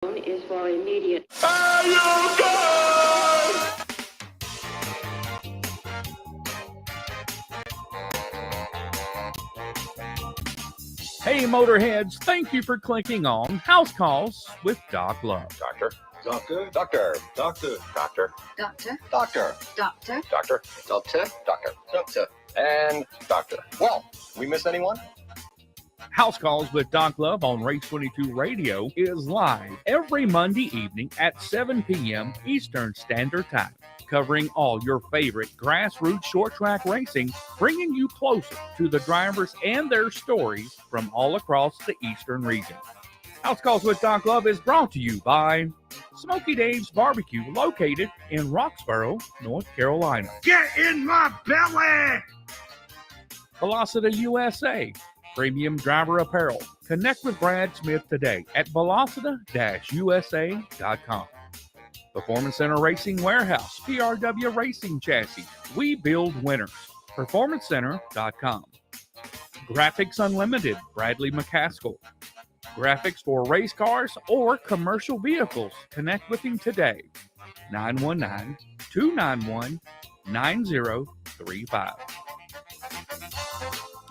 Is for immediate. Hey, Motorheads, thank you for clicking on House Calls with Doc Love. Doctor. Doctor. Doctor. Doctor. Doctor. Doctor. Doctor. Doctor. Doctor. Doctor. Doctor. Doctor. And Doctor. Well, we miss anyone? House Calls with Doc Love on Race22 Radio is live every Monday evening at 7 p.m. Eastern Standard Time, covering all your favorite grassroots short track racing, bringing you closer to the drivers and their stories from all across the Eastern region. House Calls with Doc Love is brought to you by Smokey Dave's Barbecue, located in Roxboro, North Carolina. Get in my belly! Velocity USA, premium driver apparel. Connect with Brad Smith today at velocity-usa.com. Performancenter Racing Warehouse, PRW Racing Chassis. We build winners. Performancenter.com. Graphics Unlimited, Bradley McCaskill. Graphics for race cars or commercial vehicles. Connect with him today. 919-291-9035.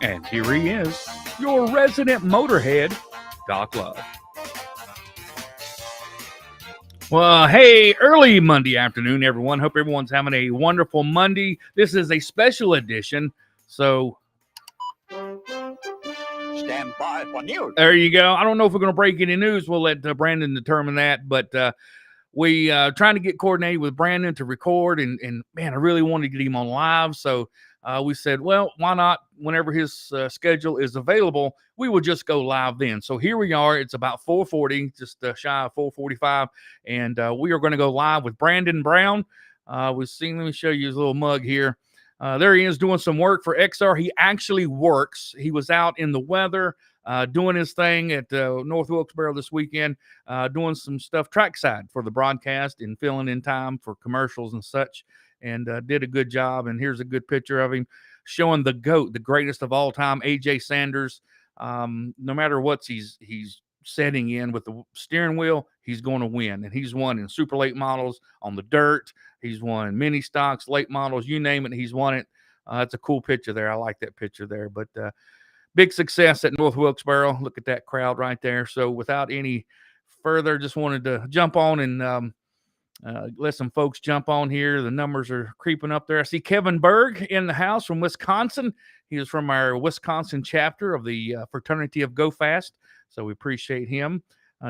And here he is, your resident motorhead, Doc Love. Well, hey, early Monday afternoon, everyone. Hope everyone's having a wonderful Monday. This is a special edition, so Stand by for news. there you go. I don't know if we're going to break any news. We'll let Brandon determine that, but we trying to get coordinated with Brandon to record, and man, I really wanted to get him on live, so we said, well, why not? Whenever his schedule is available, we will just go live then. So here we are. It's about 4:40, just shy of 4:45, and we are going to go live with Brandon Brown. Let me show you his little mug here. There he is doing some work for XR. He actually works. He was out in the weather doing his thing at North Wilkesboro this weekend, doing some stuff trackside for the broadcast and filling in time for commercials and such, and did a good job. And here's a good picture of him showing the GOAT, the greatest of all time, AJ Sanders. No matter what he's setting in with the steering wheel, he's going to win. And he's won in super late models on the dirt. He's won mini stocks, late models, you name it, he's won it. It's a cool picture there. I like that picture there. But big success at North Wilkesboro. Look at that crowd right there. So without any further, just wanted to jump on and let some folks jump on here. The numbers are creeping up there. I see Kevin Berg in the house from Wisconsin. He is from our Wisconsin chapter of the fraternity of Go Fast. So we appreciate him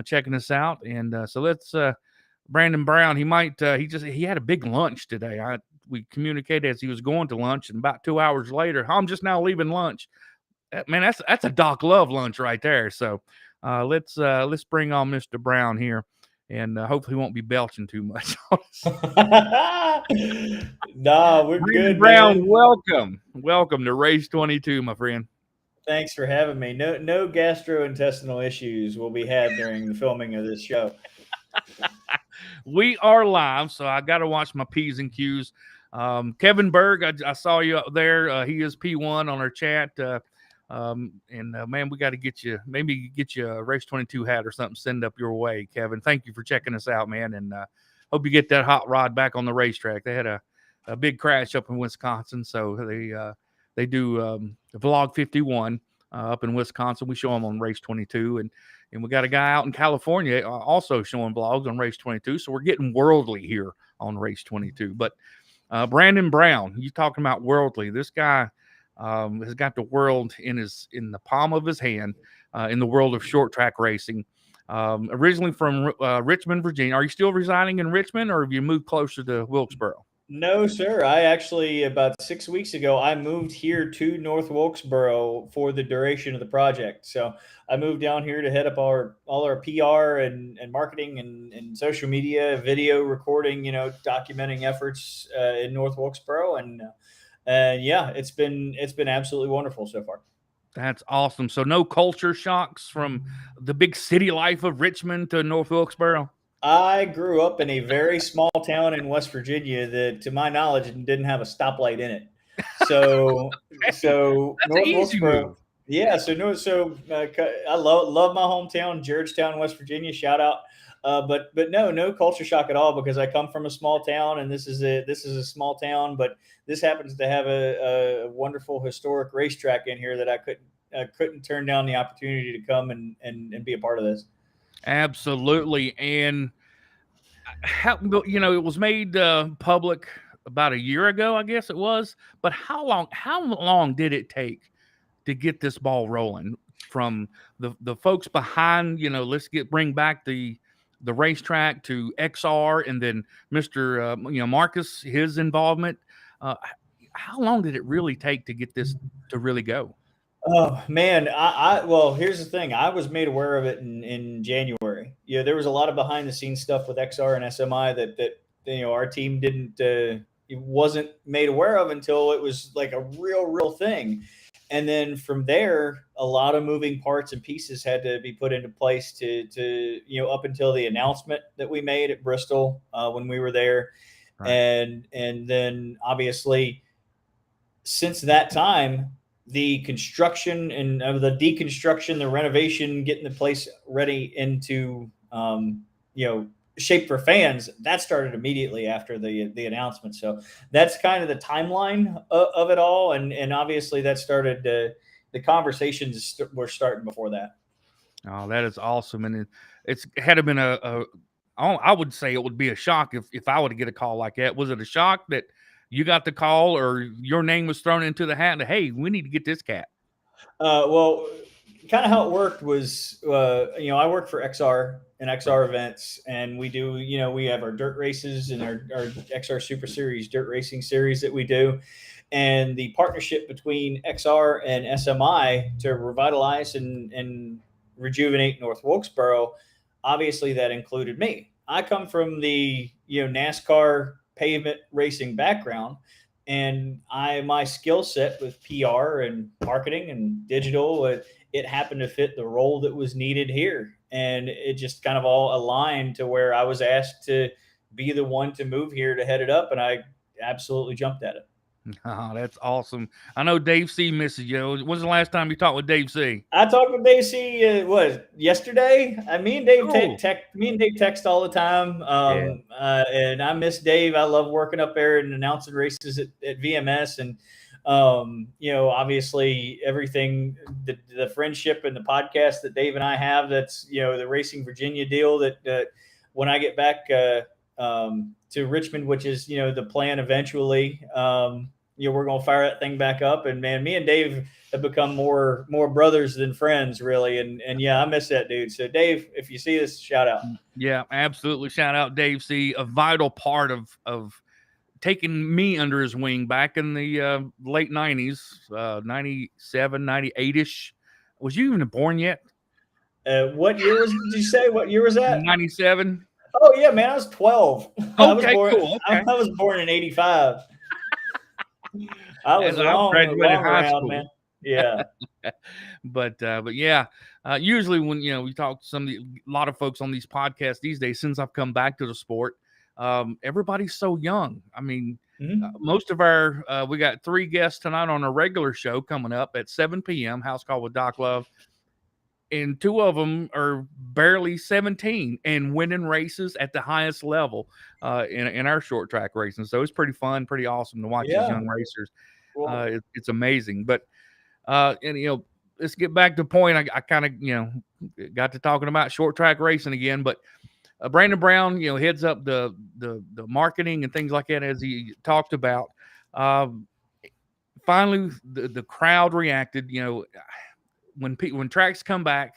checking us out. And so let's Brandon Brown. He had a big lunch today. We communicated as he was going to lunch, and about 2 hours later, I'm just now leaving lunch. Man, that's a Doc Love lunch right there. So let's bring on Mr. Brown here. And hopefully he won't be belching too much. No, we're good, Brown, man. welcome to Race22, my friend. Thanks for having me. No gastrointestinal issues will be had during the filming of this show. We are live, so I got to watch my P's and Q's. Kevin Berg, I saw you up there. He is P1 on our chat. Man, we got to get you a Race22 hat or something, send up your way, Kevin. Thank you for checking us out, man. And hope you get that hot rod back on the racetrack. They had a big crash up in Wisconsin. So they do Vlog 51 up in Wisconsin. We show them on Race22, and we got a guy out in California also showing vlogs on Race22. So we're getting worldly here on Race22. But Brandon Brown, you talking about worldly? This guy has got the world in the palm of his hand in the world of short track racing. Originally from Richmond, Virginia. Are you still residing in Richmond, or have you moved closer to Wilkesboro? No, sir. I actually, about 6 weeks ago, I moved here to North Wilkesboro for the duration of the project. So I moved down here to head up all our PR and marketing and social media, video recording, documenting efforts in North Wilkesboro. And yeah, it's been absolutely wonderful so far. That's awesome. So no culture shocks from the big city life of Richmond to North Wilkesboro? I grew up in a very small town in West Virginia that, to my knowledge, didn't have a stoplight in it. So That's North an easy Wilkesboro, move. yeah. I love my hometown, Georgetown, West Virginia. Shout out. But no culture shock at all, because I come from a small town, and this is a small town, but this happens to have a wonderful historic racetrack in here that I couldn't turn down the opportunity to come and be a part of this. Absolutely. And it was made public about a year ago, I guess it was. But how long did it take to get this ball rolling from the folks behind, let's bring back the racetrack to XR, and then Mr. Marcus, his involvement? How long did it really take to get this to really go? Oh man, well, here's the thing. I was made aware of it in January. There was a lot of behind the scenes stuff with XR and SMI that our team wasn't made aware of until it was like a real thing. And then from there, a lot of moving parts and pieces had to be put into place to up until the announcement that we made at Bristol when we were there. Right. And then obviously since that time, the construction and the deconstruction, the renovation, getting the place ready into shape for fans, that started immediately after the announcement. So that's kind of the timeline of it all, and obviously that started the conversations were starting before that. Oh, that is awesome. And it's had to been I would say it would be a shock if I were to get a call like that. Was it a shock that you got the call, or your name was thrown into the hat, and hey, we need to get this cat? Well, kind of how it worked was, I work for XR and XR events, and we do, we have our dirt races and our XR Super Series dirt racing series that we do. And the partnership between XR and SMI to revitalize and rejuvenate North Wilkesboro, obviously that included me. I come from the, NASCAR pavement racing background, and my skill set with PR and marketing and digital, it happened to fit the role that was needed here. And it just kind of all aligned to where I was asked to be the one to move here to head it up. And I absolutely jumped at it. Oh, that's awesome. I know Dave C misses you. When's the last time you talked with Dave C? I talked with Dave C. Yesterday? Me and Dave text all the time. And I miss Dave. I love working up there and announcing races at VMS. And, obviously everything, the friendship and the podcast that Dave and I have, that's, the Racing Virginia deal that when I get back to Richmond, which is, the plan eventually, we're going to fire that thing back up. And man, me and Dave have become more brothers than friends, really. And yeah, I miss that dude. So Dave, if you see this, shout out. Yeah, absolutely. Shout out Dave C, a vital part of taking me under his wing back in the late 90s, 97, 98-ish. Was you even born yet? What year did you say? What year was that? 97. Oh yeah, man, I was 12. Okay, cool. Okay. I was born in 85. I was graduated high school, man. Yeah. but yeah, usually when we talk to a lot of folks on these podcasts these days, since I've come back to the sport, everybody's so young. I mean, most of we got 3 guests tonight on a regular show coming up at 7 p.m. House Call with Doc Love. And 2 of them are barely 17 and winning races at the highest level in our short track racing. So it's pretty fun, pretty awesome to watch these young racers. Cool. It's amazing. But let's get back to the point. I kind of got to talking about short track racing again. But Brandon Brown heads up the marketing and things like that, as he talked about. Finally, the crowd reacted. When tracks come back,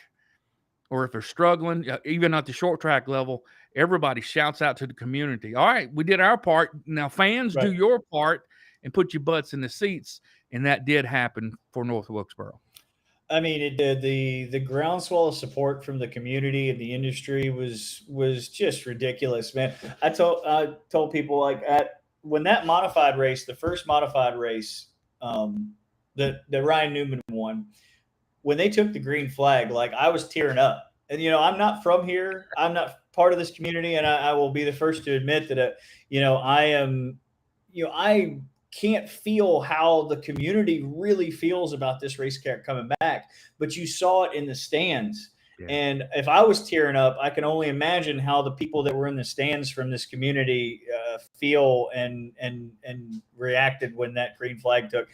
or if they're struggling, even at the short track level, everybody shouts out to the community. All right, we did our part. Now fans, do your part and put your butts in the seats. And that did happen for North Wilkesboro. I mean, it did. The groundswell of support from the community and the industry was just ridiculous, man. I told people when that modified race, the first modified race, that Ryan Newman won, when they took the green flag, I was tearing up. And, I'm not from here. I'm not part of this community. And I will be the first to admit that, I am, I can't feel how the community really feels about this race car coming back. But you saw it in the stands. And if I was tearing up, I can only imagine how the people that were in the stands from this community feel and reacted when that green flag took,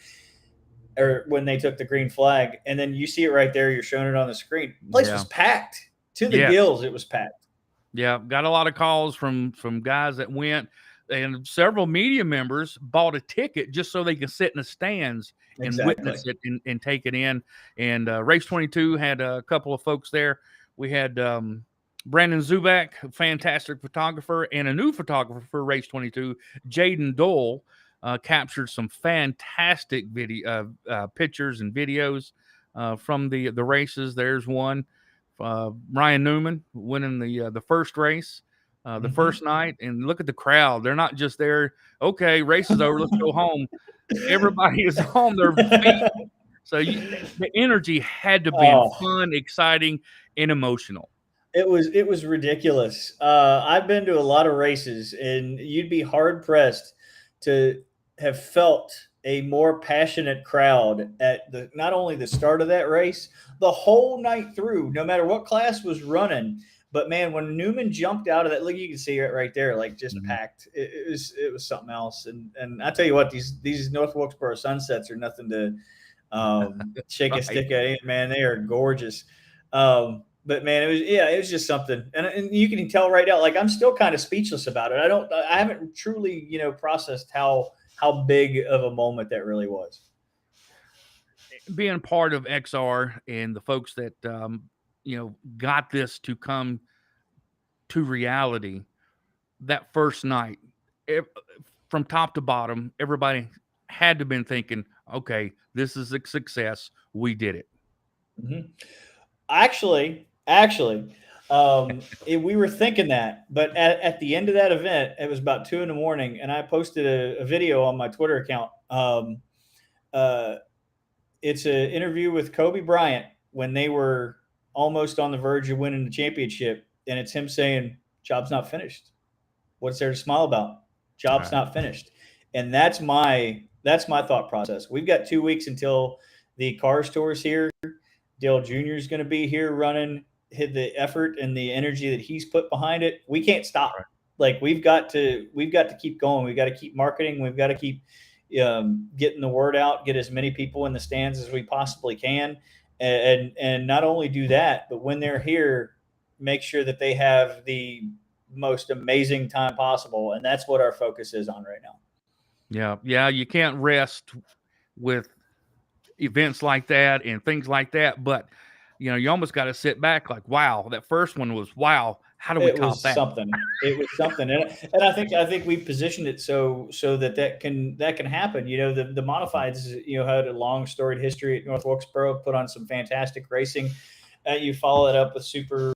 or when they took the green flag. And then you see it right there. You're showing it on the screen. The place was packed to the gills. It was packed. Yeah, got a lot of calls from guys that went, and several media members bought a ticket just so they could sit in the stands and witness it and take it in. And Race22 had a couple of folks there. We had Brandon Zubak, a fantastic photographer, and a new photographer for Race22, Jaden Dole, captured some fantastic video pictures and videos from the races. There's one. Ryan Newman winning the first race, the first night, and look at the crowd. They're not just there. Okay, race is over. Let's go home. Everybody is on their feet. So the energy had to be fun, exciting, and emotional. It was ridiculous. I've been to a lot of races, and you'd be hard pressed to have felt a more passionate crowd at not only the start of that race, the whole night through, no matter what class was running. But man, when Newman jumped out of that, look, you can see it right there, like just packed. It was something else. And I tell you what, these North Wilkesboro sunsets are nothing to shake a stick at. Man, they are gorgeous. But man, it was just something. And you can tell right now, like I'm still kind of speechless about it. I haven't truly, processed how big of a moment that really was. Being part of XR and the folks that, got this to come to reality that first night, from top to bottom, everybody had to have been thinking, okay, this is a success. We did it. Actually, we were thinking that, but at the end of that event, it was about 2 a.m, and I posted a video on my Twitter account. It's an interview with Kobe Bryant when they were almost on the verge of winning the championship, and it's him saying, "Job's not finished. What's there to smile about? Job's not finished." And that's my thought process. We've got 2 weeks until the Cars Tour's here. Dale Jr. is going to be here running. Hit the effort and the energy that he's put behind it. We can't stop. Like we've got to keep going. We've got to keep marketing. We've got to keep getting the word out, get as many people in the stands as we possibly can. And not only do that, but when they're here, make sure that they have the most amazing time possible. And that's what our focus is on right now. Yeah. You can't rest with events like that and things like that. But, you almost got to sit back like, wow, that first one was wow. How do we top that? It was something. And I think we positioned it so that can happen. The modifieds, had a long storied history at North Wilkesboro, put on some fantastic racing. You follow it up with super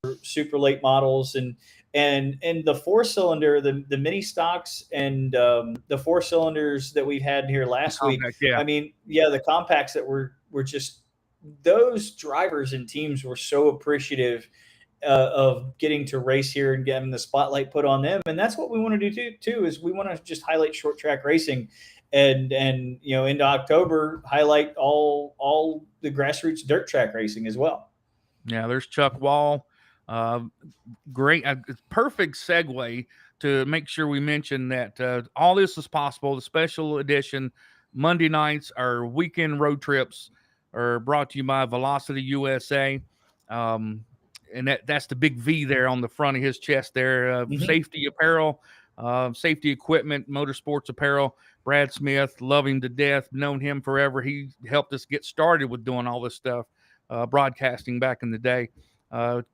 late models and the 4-cylinder, the mini stocks and the 4-cylinders that we've had here last week. I mean, the compacts that were just, those drivers and teams were so appreciative of getting to race here and getting the spotlight put on them. And that's what we want to do too, is we want to just highlight short track racing and into October, highlight all the grassroots dirt track racing as well. Yeah, there's Chuck Wall. Great. Perfect segue to make sure we mention that all this is possible. The special edition Monday nights, our weekend road trips are brought to you by Velocity USA. And that's the big V there on the front of his chest there. Safety apparel, safety equipment, motorsports apparel. Brad Smith, love him to death, known him forever. He helped us get started with doing all this stuff, broadcasting back in the day.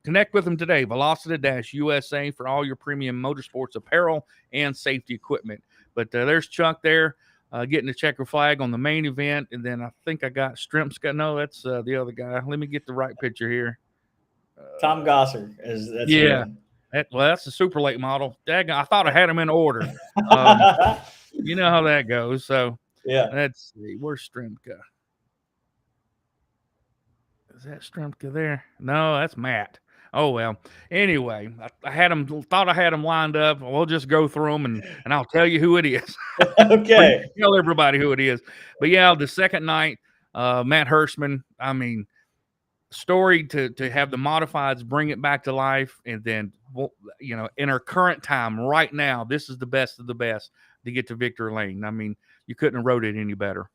Connect with him today, Velocity-USA, for all your premium motorsports apparel and safety equipment. But there's Chuck there getting the checker flag on the main event. And then I think I got Strimpska. No, that's the other guy. Let me get the right picture here. Tom Gosser. That's a super late model. I thought I had him in order. You know how that goes. So let's see. Where's Strimpka? Is that Strimpka there? No, that's Matt. Oh well. Anyway, I thought I had him lined up. We'll just go through them and I'll tell you who it is. Okay. Tell everybody who it is. But yeah, the second night, Matt Hirschman. I mean, story to have the modifieds bring it back to life, and then in our current time right now, this is the best of the best to get to victory lane. I mean, you couldn't have wrote it any better.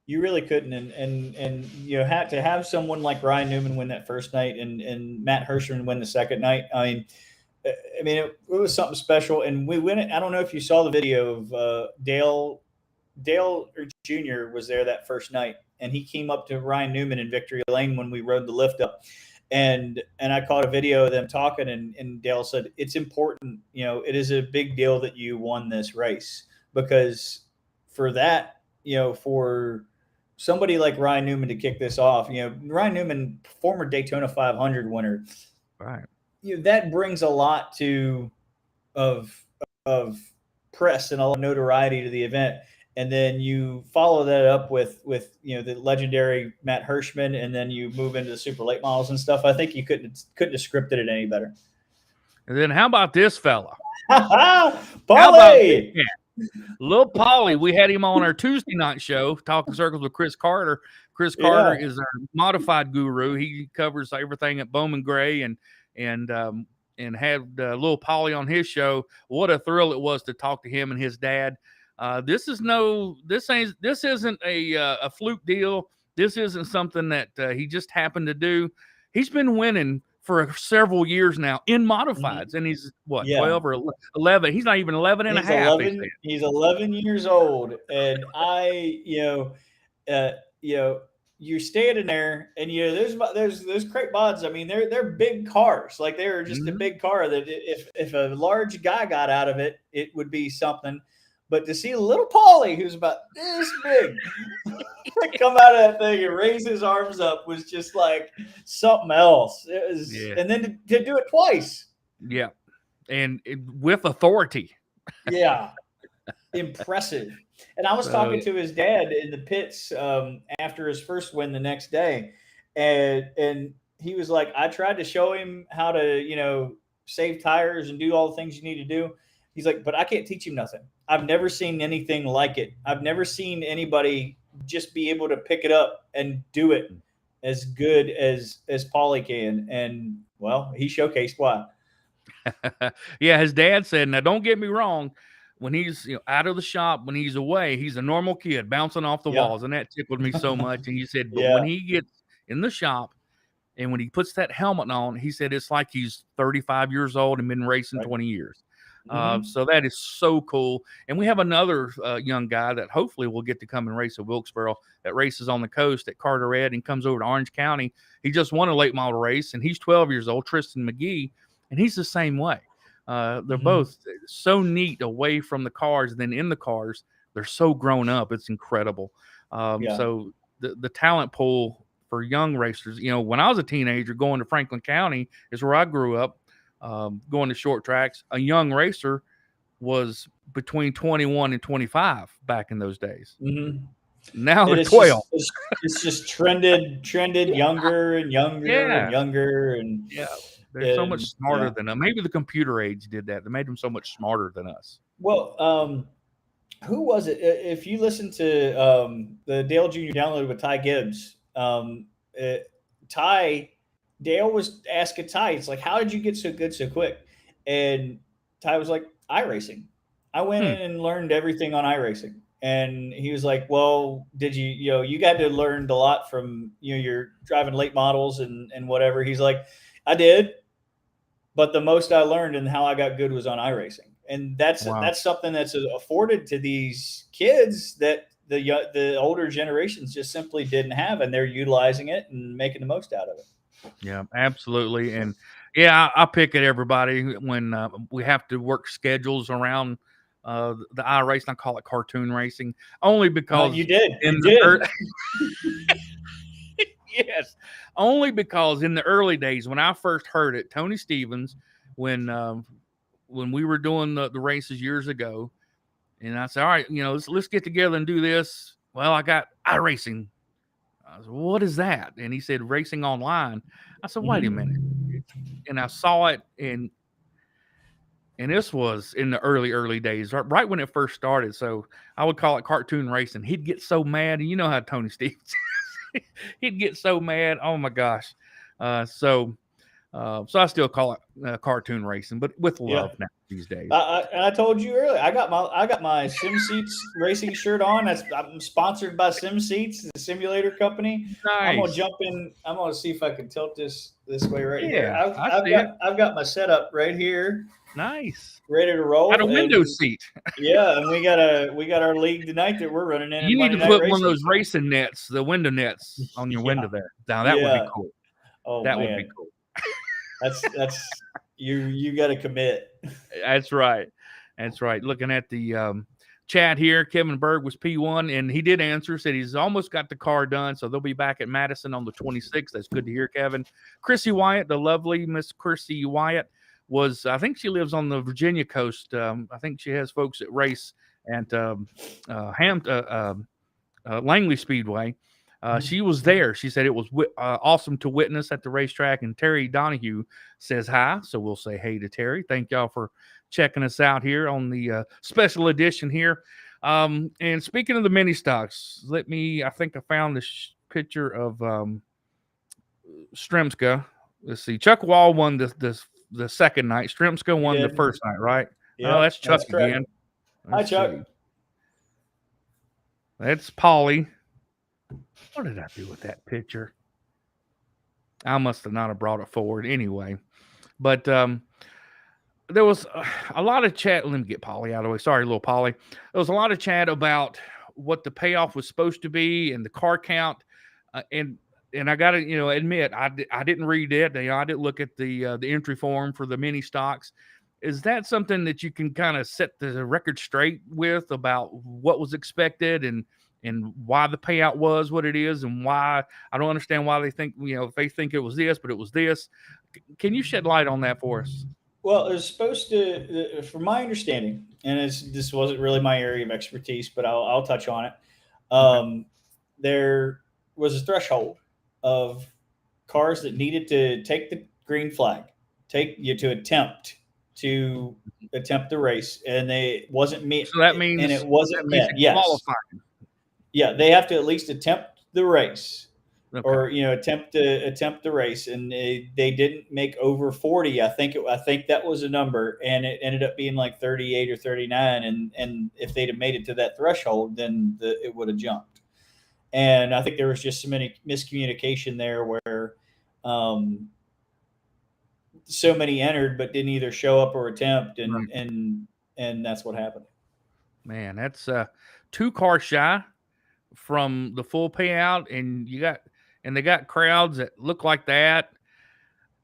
You really couldn't, and had to have someone like Ryan Newman win that first night, and Matt Hirschman win the second night. I mean, it was something special, and we win it. I don't know if you saw the video of Dale Jr. was there that first night, and he came up to Ryan Newman in victory lane when we rode the lift up, and I caught a video of them talking, and Dale said, it's important, it is a big deal that you won this race, because for that, for somebody like Ryan Newman to kick this off, Ryan Newman, former Daytona 500 winner, right? That brings a lot of press and a lot of notoriety to the event. And then you follow that up with the legendary Matt Hirschman, and then you move into the super late models and stuff. I think you couldn't have scripted it any better. And then how about this fella? Paulie! Little Paulie. We had him on our Tuesday night show, Talking Circles with Chris Carter. Chris Carter is our modified guru. He covers everything at Bowman Gray, and had Little Paulie on his show. What a thrill it was to talk to him and his dad. This isn't a fluke deal. This isn't something that he just happened to do. He's been winning for several years now in modifieds, and he's 12 or 11. He's not even 11 and a half. He's 11 years old, and you're standing there, and there's crate mods. I mean, they're big cars. Like, they're just a big car that if a large guy got out of it, it would be something. But to see little Paulie, who's about this big, come out of that thing and raise his arms up was just like something else. It was, and then to do it twice. Yeah, and with authority. Yeah, impressive. And I was talking to his dad in the pits after his first win the next day, and he was like, I tried to show him how to save tires and do all the things you need to do. He's like, but I can't teach him nothing. I've never seen anything like it. I've never seen anybody just be able to pick it up and do it as good as Paulie can. And, well, he showcased why. Yeah, his dad said, now don't get me wrong, when he's out of the shop, when he's away, he's a normal kid bouncing off the walls, and that tickled me so much. And he said, but when he gets in the shop and when he puts that helmet on, he said it's like he's 35 years old and been racing 20 years. So that is so cool. And we have another young guy that hopefully will get to come and race at Wilkesboro, that races on the coast at Carteret and comes over to Orange County. He just won a late model race, and he's 12 years old, Tristan Mcgee, and he's the same way. They're both so neat away from the cars, and then in the cars, they're so grown up. It's incredible. So the talent pool for young racers, when I was a teenager going to Franklin County is where I grew up. Going to short tracks, a young racer was between 21 and 25 back in those days. Now they're 12. It's just trended younger and younger and younger. And they're so much smarter than them. Maybe the computer age did that. They made them so much smarter than us. Well, who was it? If you listen to the Dale Jr. download with Ty Gibbs, Dale was asking Ty, it's like, how did you get so good so quick? And Ty was like, iRacing. I went in and learned everything on iRacing. And he was like, well, did you got to learn a lot from, you're driving late models and whatever. He's like, I did. But the most I learned and how I got good was on iRacing. And that's something that's afforded to these kids that the older generations just simply didn't have. And they're utilizing it and making the most out of it. Yeah, absolutely. And I pick at everybody when we have to work schedules around the iRacing. I call it cartoon racing, only because you did. Yes, only because in the early days when I first heard it, Tony Stevens, when we were doing the races years ago, and I said, all right, let's get together and do this. Well, I got iRacing. I said, what is that? And he said, racing online. I said, wait a minute. And I saw it, and this was in the early days, right when it first started. So I would call it cartoon racing. He'd get so mad, and you know how Tony Stevens He'd get so mad. Oh, my gosh. So I still call it cartoon racing, but with love now these days. I told you earlier, I got my Sim Seats racing shirt on. I'm sponsored by Sim Seats, the simulator company. Nice. I'm gonna jump in. I'm gonna see if I can tilt this way right here. Yeah, I've got my setup right here. Nice. Ready to roll. Got a window seat. Yeah, and we got our league tonight that we're running in. You need to put one of those racing racing nets, the window nets, on your window there. Now that would be cool. Oh, that man. would be cool. That's you got to commit. That's right. That's right. Looking at the chat here, Kevin Berg was P1, and he did answer, said he's almost got the car done, so they'll be back at Madison on the 26th. That's good to hear, Kevin. Chrissy Wyatt, the lovely Miss Chrissy Wyatt, I think she lives on the Virginia coast. I think she has folks that race at Langley Speedway. She was there. She said it was awesome to witness at the racetrack. And Terry Donahue says hi. So we'll say hey to Terry. Thank y'all for checking us out here on the special edition here. And speaking of the mini stocks, I think I found this picture of Stremska. Let's see. Chuck Wall won the second night. Stremska won the first night, right? Yeah, oh, that's Chuck again. Hi, Chuck. That's Polly. What did I do with that picture? I must have not have brought it forward anyway. But there was a lot of chat. Let me get Polly out of the way. Sorry, little Polly. There was a lot of chat about what the payoff was supposed to be and the car count. And I got to admit, I didn't read it. I didn't look at the entry form for the mini stocks. Is that something that you can kind of set the record straight with about what was expected and why the payout was what it is, and why I don't understand why they think, if they think it was this, but it was this. Can you shed light on that for us? Well, it was supposed to, from my understanding, and this wasn't really my area of expertise, but I'll touch on it. There was a threshold of cars that needed to take the green flag, attempt the race, and they wasn't met. So that means, and it wasn't met. Yes. Qualifying. Yeah, they have to at least attempt the race, okay. or attempt the race, and they didn't make over 40. I think that was a number, and it ended up being like 38 or 39. And if they'd have made it to that threshold, then it would have jumped. And I think there was just so many miscommunication there where so many entered but didn't either show up or attempt, and that's what happened. Man, that's 2 cars shy from the full payout, and they got crowds that look like that.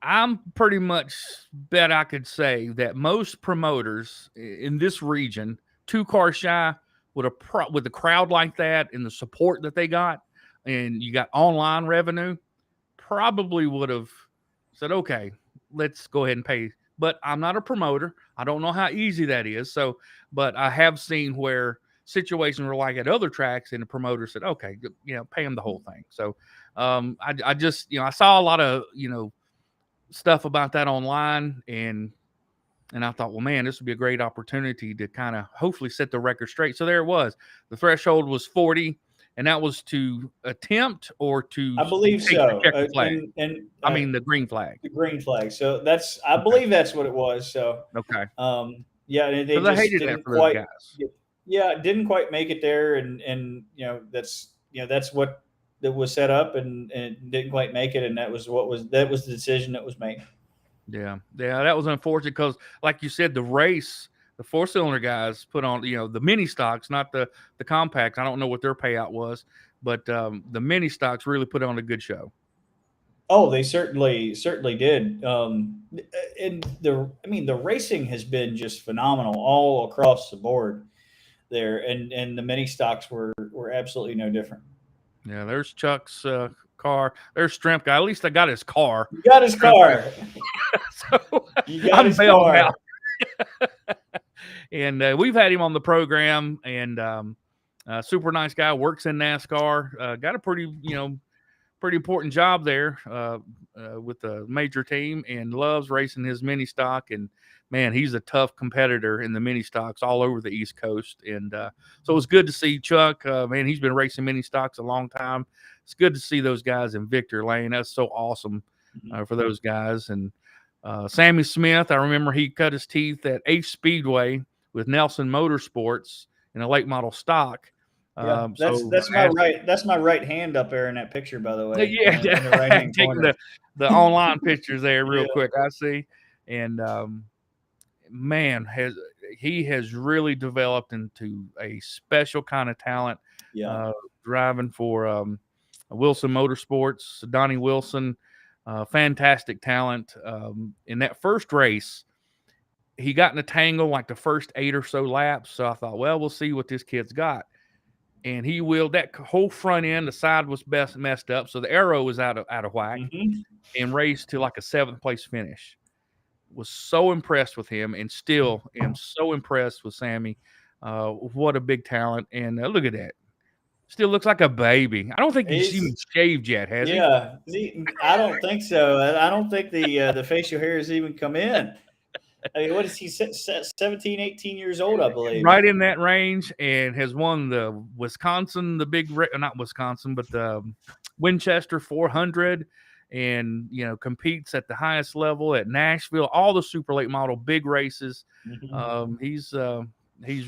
I'm pretty much bet I could say that most promoters in this region, 2 cars shy with a crowd like that and the support that they got, and you got online revenue, probably would have said, okay, let's go ahead and pay. But I'm not a promoter. I don't know how easy that is. So, but I have seen where situations were like at other tracks, and the promoter said, okay, pay them the whole thing. So I just, I saw a lot of, stuff about that online, and I thought, well, man, this would be a great opportunity to kind of hopefully set the record straight. So there it was. The threshold was 40, and that was to attempt or to, I believe so. The flag. I mean, the green flag. The green flag. So I believe that's what it was. So, okay. Yeah. They just hated didn't that for quite, those guys. Yeah, didn't quite make it there, and that's what that was set up, and didn't quite make it, and that was the decision that was made. Yeah, that was unfortunate because, like you said, the race, the 4-cylinder guys put on the mini stocks, not the compacts. I don't know what their payout was, but the mini stocks really put on a good show. Oh, they certainly did. And the racing has been just phenomenal all across the board there, and the mini stocks were absolutely no different. Yeah, there's Chuck's car. There's Stremka. At least I got his car. You got his car. So you got his bailed car. out. And we've had him on the program, and super nice guy, works in NASCAR. Got a pretty important job there with a major team, and loves racing his mini stock. And man, he's a tough competitor in the mini stocks all over the East Coast. And so it was good to see Chuck. Man, he's been racing mini stocks a long time. It's good to see those guys in Victor Lane. That's so awesome for those guys. And Sammy Smith, I remember he cut his teeth at Ace Speedway with Nelson Motorsports in a late model stock. Yeah, that's my right hand up there in that picture, by the way. Yeah, in the right hand taking corner. the online pictures there real Yeah. quick. I see, and man, he has really developed into a special kind of talent. Yeah, driving for Wilson Motorsports, Donnie Wilson, fantastic talent. In that first race, he got in a tangle like the first 8 or so laps. So I thought, well, we'll see what this kid's got. And he wheeled that whole front end. The side was messed up, so the arrow was out of whack, and raced to like a 7th place finish. Was so impressed with him, and still am so impressed with Sammy. What a big talent! And look at that. Still looks like a baby. I don't think he's even shaved yet, has he? Yeah, I don't think so. I don't think the facial hair has even come in. I mean, what is he, 17, 18 years old, I believe. Right in that range, and has won the Wisconsin, not Wisconsin, but the Winchester 400, and, competes at the highest level at Nashville, all the super late model big races. He's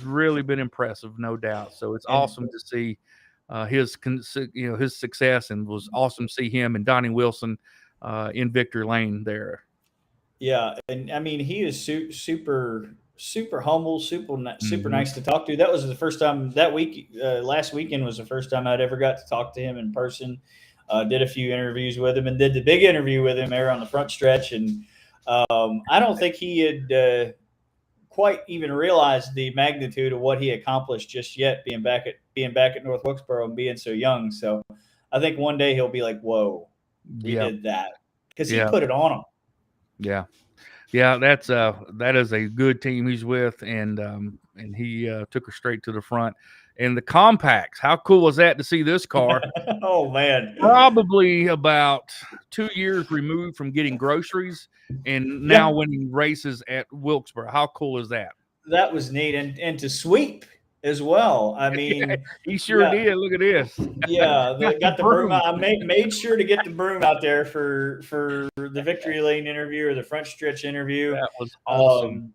really been impressive, no doubt. So it's awesome to see his success, and was awesome to see him and Donnie Wilson in victory lane there. Yeah, and I mean, he is super humble, super nice to talk to. That was the first time that week. Last weekend was the first time I'd ever got to talk to him in person. Did a few interviews with him, and did the big interview with him there on the front stretch. And I don't think he had quite even realized the magnitude of what he accomplished just yet, being back at North Wilkesboro and being so young. So I think one day he'll be like, "Whoa, he did that," because he put it on him. Yeah, that is a good team he's with, and he took her straight to the front. And the compacts, how cool is that to see this car? Oh man, probably about 2 years removed from getting groceries, and now winning races at Wilkesboro. How cool is that? That was neat, and to sweep as well. I mean, he sure did. Look at this. Yeah, got the broom out. I made sure to get the broom out there for the victory lane interview or the front stretch interview. That was awesome.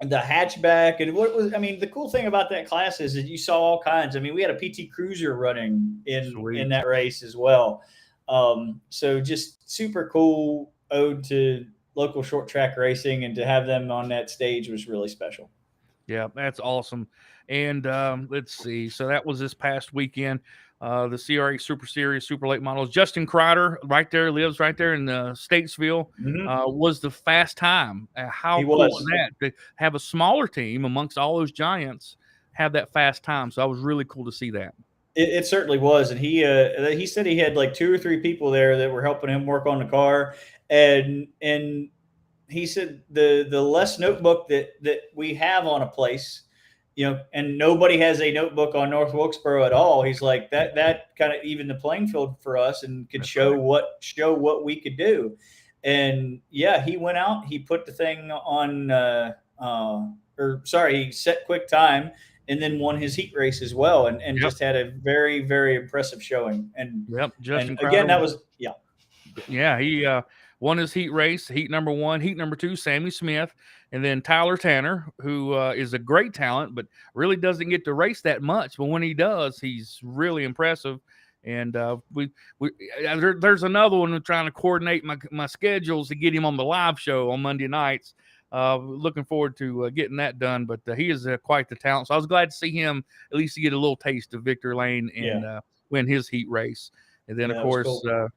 The hatchback, and the cool thing about that class is that you saw all kinds. I mean, we had a PT Cruiser running in that race as well. So just super cool ode to local short track racing, and to have them on that stage was really special. Yeah, that's awesome. And let's see. So that was this past weekend. The CRA Super Series Super Late Models. Justin Crider lives right there in Statesville. Was the fast time. How cool was that to have a smaller team amongst all those giants have that fast time? So that was really cool to see that. It certainly was. And he said he had like 2 or 3 people there that were helping him work on the car, and he said the less notebook that we have on a place, and nobody has a notebook on North Wilkesboro at all. He's like, that kind of even the playing field for us, and could show what we could do. And he went out, he put the thing on, he set quick time, and then won his heat race as well. And just had a very, very impressive showing. And Justin and again, that was, he won his heat race, heat number 1, heat number 2, Sammy Smith, and then Tyler Tanner, who is a great talent, but really doesn't get to race that much. But when he does, he's really impressive. And there's another one who's trying to coordinate my schedules to get him on the live show on Monday nights. Looking forward to getting that done. But he is quite the talent. So I was glad to see him at least to get a little taste of victory lane and win his heat race. And then, of course, cool.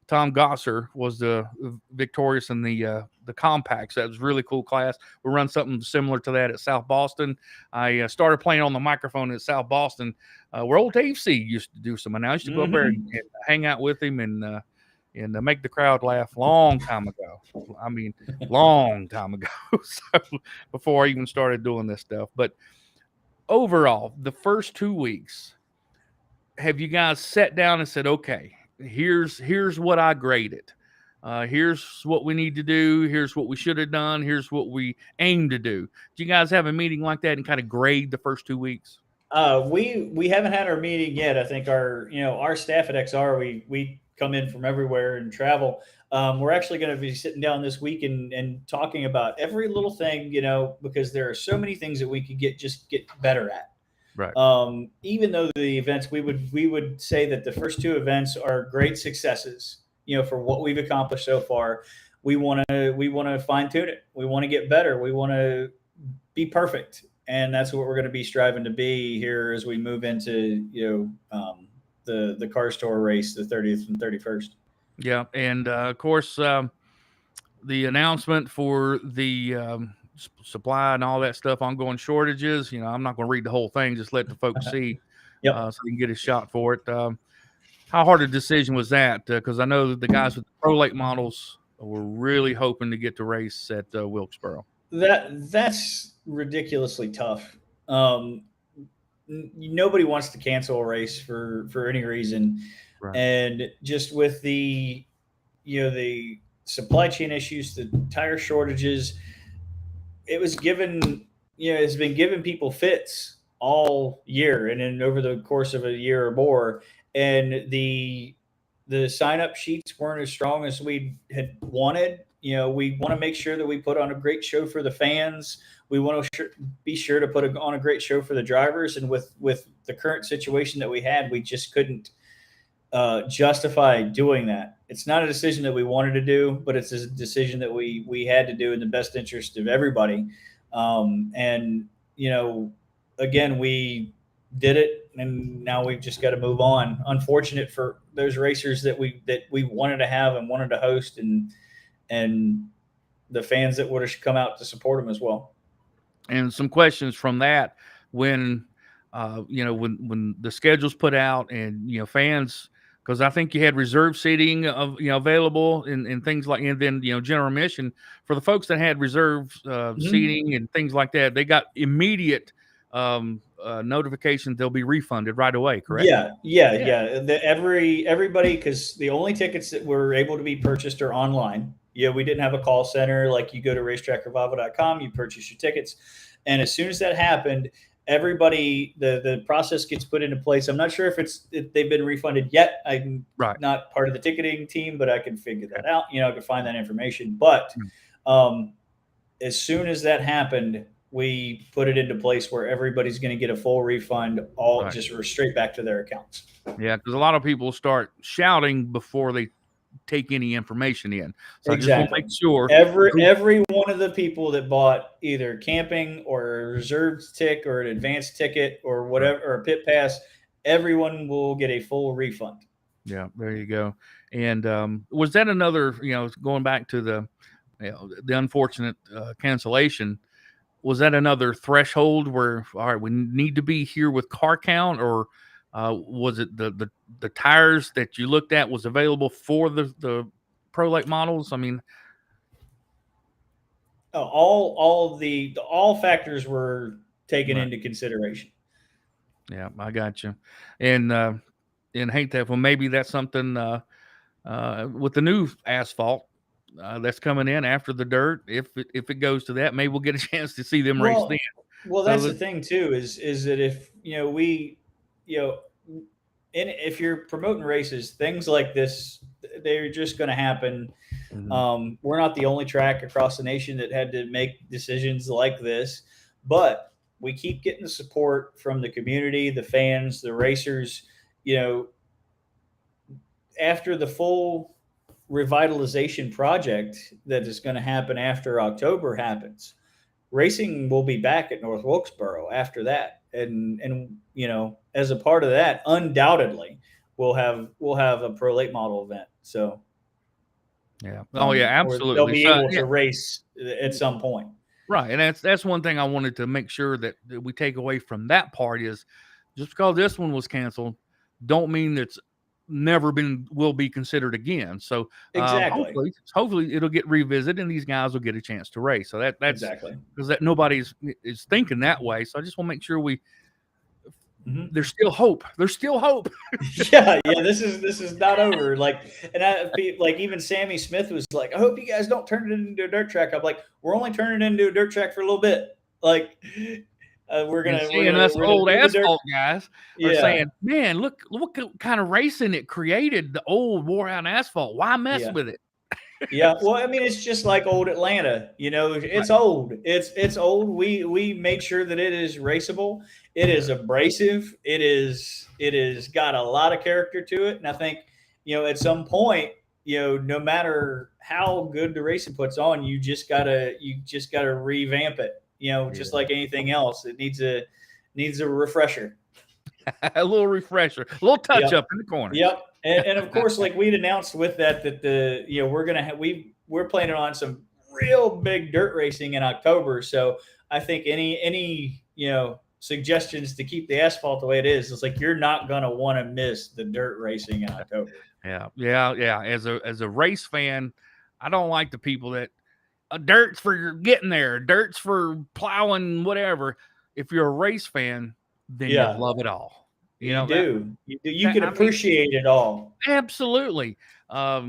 Tom Gosser was the victorious in the compacts. That was a really cool class. We run something similar to that at South Boston. I started playing on the microphone at South Boston, where old Dave C used to do some. And I used to go up there and hang out with him and make the crowd laugh long time ago. I mean, long time ago. So before I even started doing this stuff. But overall, the first 2 weeks, have you guys sat down and said, okay, here's what I graded. Here's what we need to do. Here's what we should have done. Here's what we aim to do. Do you guys have a meeting like that and kind of grade the first 2 weeks? We haven't had our meeting yet. I think our staff at XR, we come in from everywhere and travel. We're actually going to be sitting down this week and talking about every little thing, because there are so many things that we could get better at. Right. Even though the events, we would say that the first two events are great successes, for what we've accomplished so far. We want to fine tune it. We want to get better. We want to be perfect. And that's what we're going to be striving to be here as we move into, the car store race, the 30th and 31st. Yeah. And of course, the announcement for the supply and all that stuff, ongoing shortages, I'm not going to read the whole thing, just let the folks see so they can get a shot for it. How hard a decision was that? Because I know that the guys with the Pro Late models were really hoping to get to race at Wilkesboro. That's ridiculously tough. Nobody wants to cancel a race for any reason. Right. And just with the supply chain issues, the tire shortages, it's been giving people fits all year and then over the course of a year or more. And the sign-up sheets weren't as strong as we had wanted. We want to make sure that we put on a great show for the fans. We want to be sure to put on a great show for the drivers. And with the current situation that we had, we just couldn't justify doing that. It's not a decision that we wanted to do, but it's a decision that we had to do in the best interest of everybody. Again, we did it, and now we've just got to move on. Unfortunate for those racers that we wanted to have and wanted to host, and the fans that would have come out to support them as well. And some questions from that when the schedule's put out and, fans, because I think you had reserve seating available and things like, and then, general admission for the folks that had reserve seating and things like that, they got immediate notification they'll be refunded right away, correct? Yeah. Everybody, because the only tickets that were able to be purchased are online. We didn't have a call center. Like, you go to RaceTrackRevival.com, you purchase your tickets. And as soon as that happened, everybody, the process gets put into place. I'm not sure if they've been refunded yet. I'm not part of the ticketing team, but I can figure that out. I can find that information. But as soon as that happened, we put it into place where everybody's going to get a full refund, just straight back to their accounts. Yeah, because a lot of people start shouting before they take any information in. So exactly. I just want to make sure every one of the people that bought either camping or a reserved ticket or an advanced ticket or whatever, or a pit pass, everyone will get a full refund. Yeah, there you go. And was that another, going back to the unfortunate cancellation, was that another threshold where, all right, we need to be here with car count, or was it the tires that you looked at was available for the Pro Late models? I mean, all factors were taken into consideration. Yeah, I got you. And hate that. Well, maybe that's something with the new asphalt that's coming in after the dirt. If it goes to that, maybe we'll get a chance to see them race then. Well, that's the thing too, is that if if you're promoting races, things like this, they're just going to happen. Mm-hmm. We're not the only track across the nation that had to make decisions like this, but we keep getting the support from the community, the fans, the racers. After the full revitalization project that is going to happen after October happens, racing will be back at North Wilkesboro after that. And as a part of that, undoubtedly we'll have a Pro Late model event. So yeah. Oh yeah, absolutely. They'll be able to race at some point. Right. And that's one thing I wanted to make sure that we take away from that part is just because this one was canceled, don't mean that's never will be considered again. So exactly. Hopefully it'll get revisited and these guys will get a chance to race. So that's exactly because nobody is thinking that way. So I just want to make sure there's still hope. There's still hope. yeah. This is not over. Even Sammy Smith was like, I hope you guys don't turn it into a dirt track. I'm like, we're only turning it into a dirt track for a little bit. we're And gonna seeing us old do the dirt. asphalt guys are Yeah. saying, "Man, look what kind of racing it created, the old wore out asphalt. Why mess Yeah. with it?" Yeah, well, I mean, it's just like old Atlanta. You know, it's old. It's old. We made sure that it is raceable. It is abrasive. It is got a lot of character to it. And I think, you know, at some point, you know, no matter how good the racing puts on, you just gotta revamp it. You know, just like anything else, it needs a refresher. A little refresher, a little touch up in the corner. Yep. And of course, like we'd announced with that we're planning on some real big dirt racing in October. So I think any suggestions to keep the asphalt the way it is, it's like you're not gonna want to miss the dirt racing in October. Yeah. As a race fan, I don't like the people that dirt's for getting there, dirt's for plowing, whatever. If you're a race fan, then you love it all. You can appreciate it all. Absolutely. I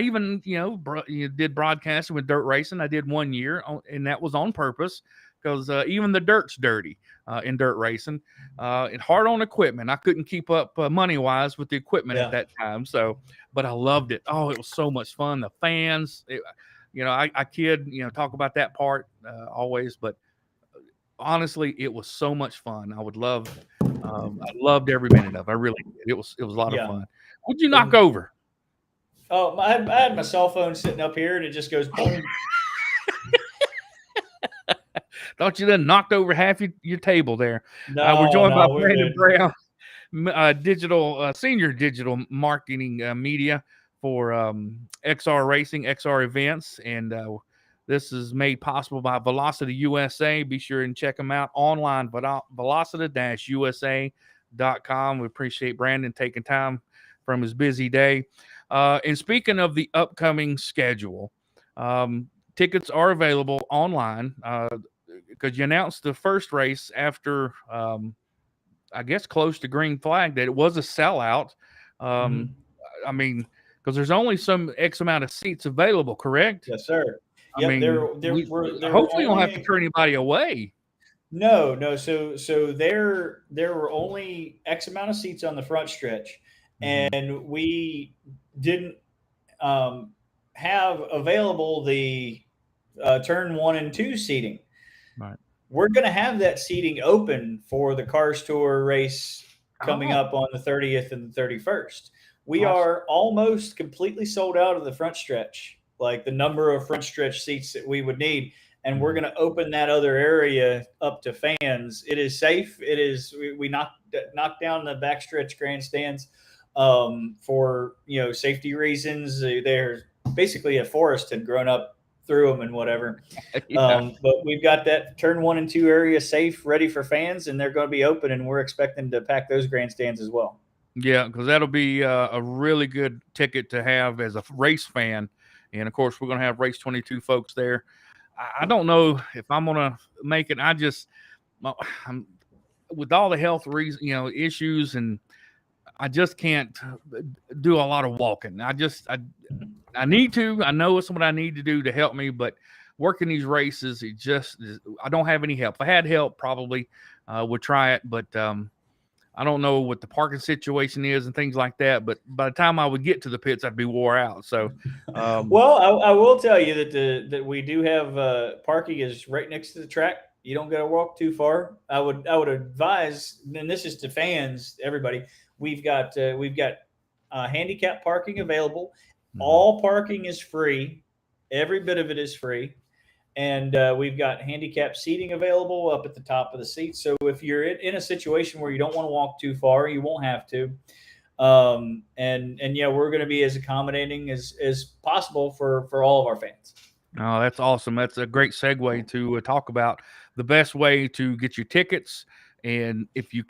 even did broadcasting with dirt racing. I did 1 year, and that was on purpose because even the dirt's dirty in dirt racing. And hard on equipment. I couldn't keep up money wise with the equipment at that time. So, but I loved it. Oh, it was so much fun. The fans. I kid, talk about that part always, but honestly, it was so much fun. I loved every minute of it. I really did. It was a lot of fun. What'd you knock over? Oh, I had my cell phone sitting up here and it just goes boom. Thought you done knocked over half your table there. No, we're joined by we're Brandon good. Brown, senior digital marketing media for XR Racing, XR Events, and this is made possible by Velocity USA. Be sure and check them out online, velocity-usa.com. We appreciate Brandon taking time from his busy day. And speaking of the upcoming schedule, tickets are available online because you announced the first race after, I guess, close to green flag that it was a sellout. I mean, because there's only some X amount of seats available, correct? Yes, sir. I mean, hopefully you don't have to turn anybody away. No. So there were only X amount of seats on the front stretch, and we didn't have available the turn 1 and 2 seating. Right. We're going to have that seating open for the Cars Tour race coming up on the 30th and the 31st. We are almost completely sold out of the front stretch, like the number of front stretch seats that we would need. And we're going to open that other area up to fans. It is safe. It is, we knocked down the backstretch grandstands for, safety reasons. There's basically a forest had grown up through them and whatever. But we've got that turn 1 and 2 area safe, ready for fans, and they're going to be open, and we're expecting to pack those grandstands as well. Yeah, because that'll be a really good ticket to have as a race fan. And, of course, we're going to have Race22 folks there. I don't know if I'm going to make it. I'm with all the health issues, and I just can't do a lot of walking. I need to. I know it's what I need to do to help me, but working these races, I don't have any help. If I had help, probably would try it, but I don't know what the parking situation is and things like that. But by the time I would get to the pits, I'd be wore out. So, well, I will tell you that we do have parking is right next to the track. You don't got to walk too far. I would advise, and this is to fans, everybody. We've got handicap parking available. All parking is free. Every bit of it is free. And we've got handicap seating available up at the top of the seat. So if you're in a situation where you don't want to walk too far, you won't have to. We're going to be as accommodating as possible for all of our fans. Oh, that's awesome. That's a great segue to talk about the best way to get your tickets. And if you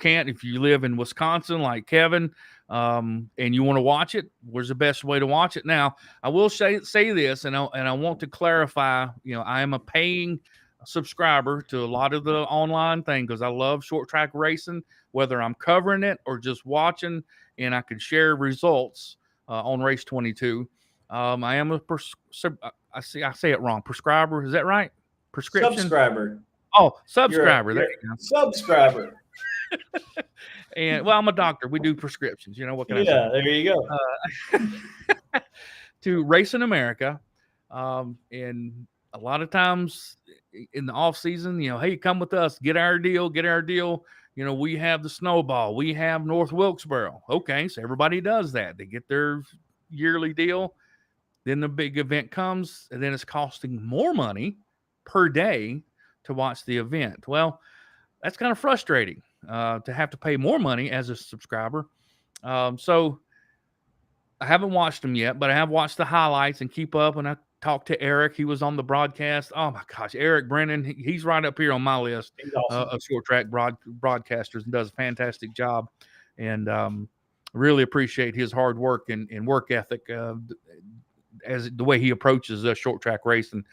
live in Wisconsin like Kevin, and you want to watch it, where's the best way to watch it? Now, I will say this, and I want to clarify, I am a paying subscriber to a lot of the online thing because I love short track racing, whether I'm covering it or just watching, and I can share results on Race22. I am I say it wrong. Prescriber, is that right? Prescription? Subscriber. Oh, subscriber. There you go. Subscriber. And well, I'm a doctor. We do prescriptions. You know what can I say? Yeah, there you go. To Racing America, and a lot of times in the off season, hey, come with us, get our deal. We have the Snowball, we have North Wilkesboro. Okay, so everybody does that. They get their yearly deal. Then the big event comes, and then it's costing more money per day to watch the event. Well, that's kind of frustrating to have to pay more money as a subscriber. So I haven't watched them yet, but I have watched the highlights and keep up. And I talked to Eric. He was on the broadcast. Oh my gosh, Eric Brennan. He's right up here on my list of short track broadcasters and does a fantastic job. And really appreciate his hard work and work ethic as the way he approaches short track racing.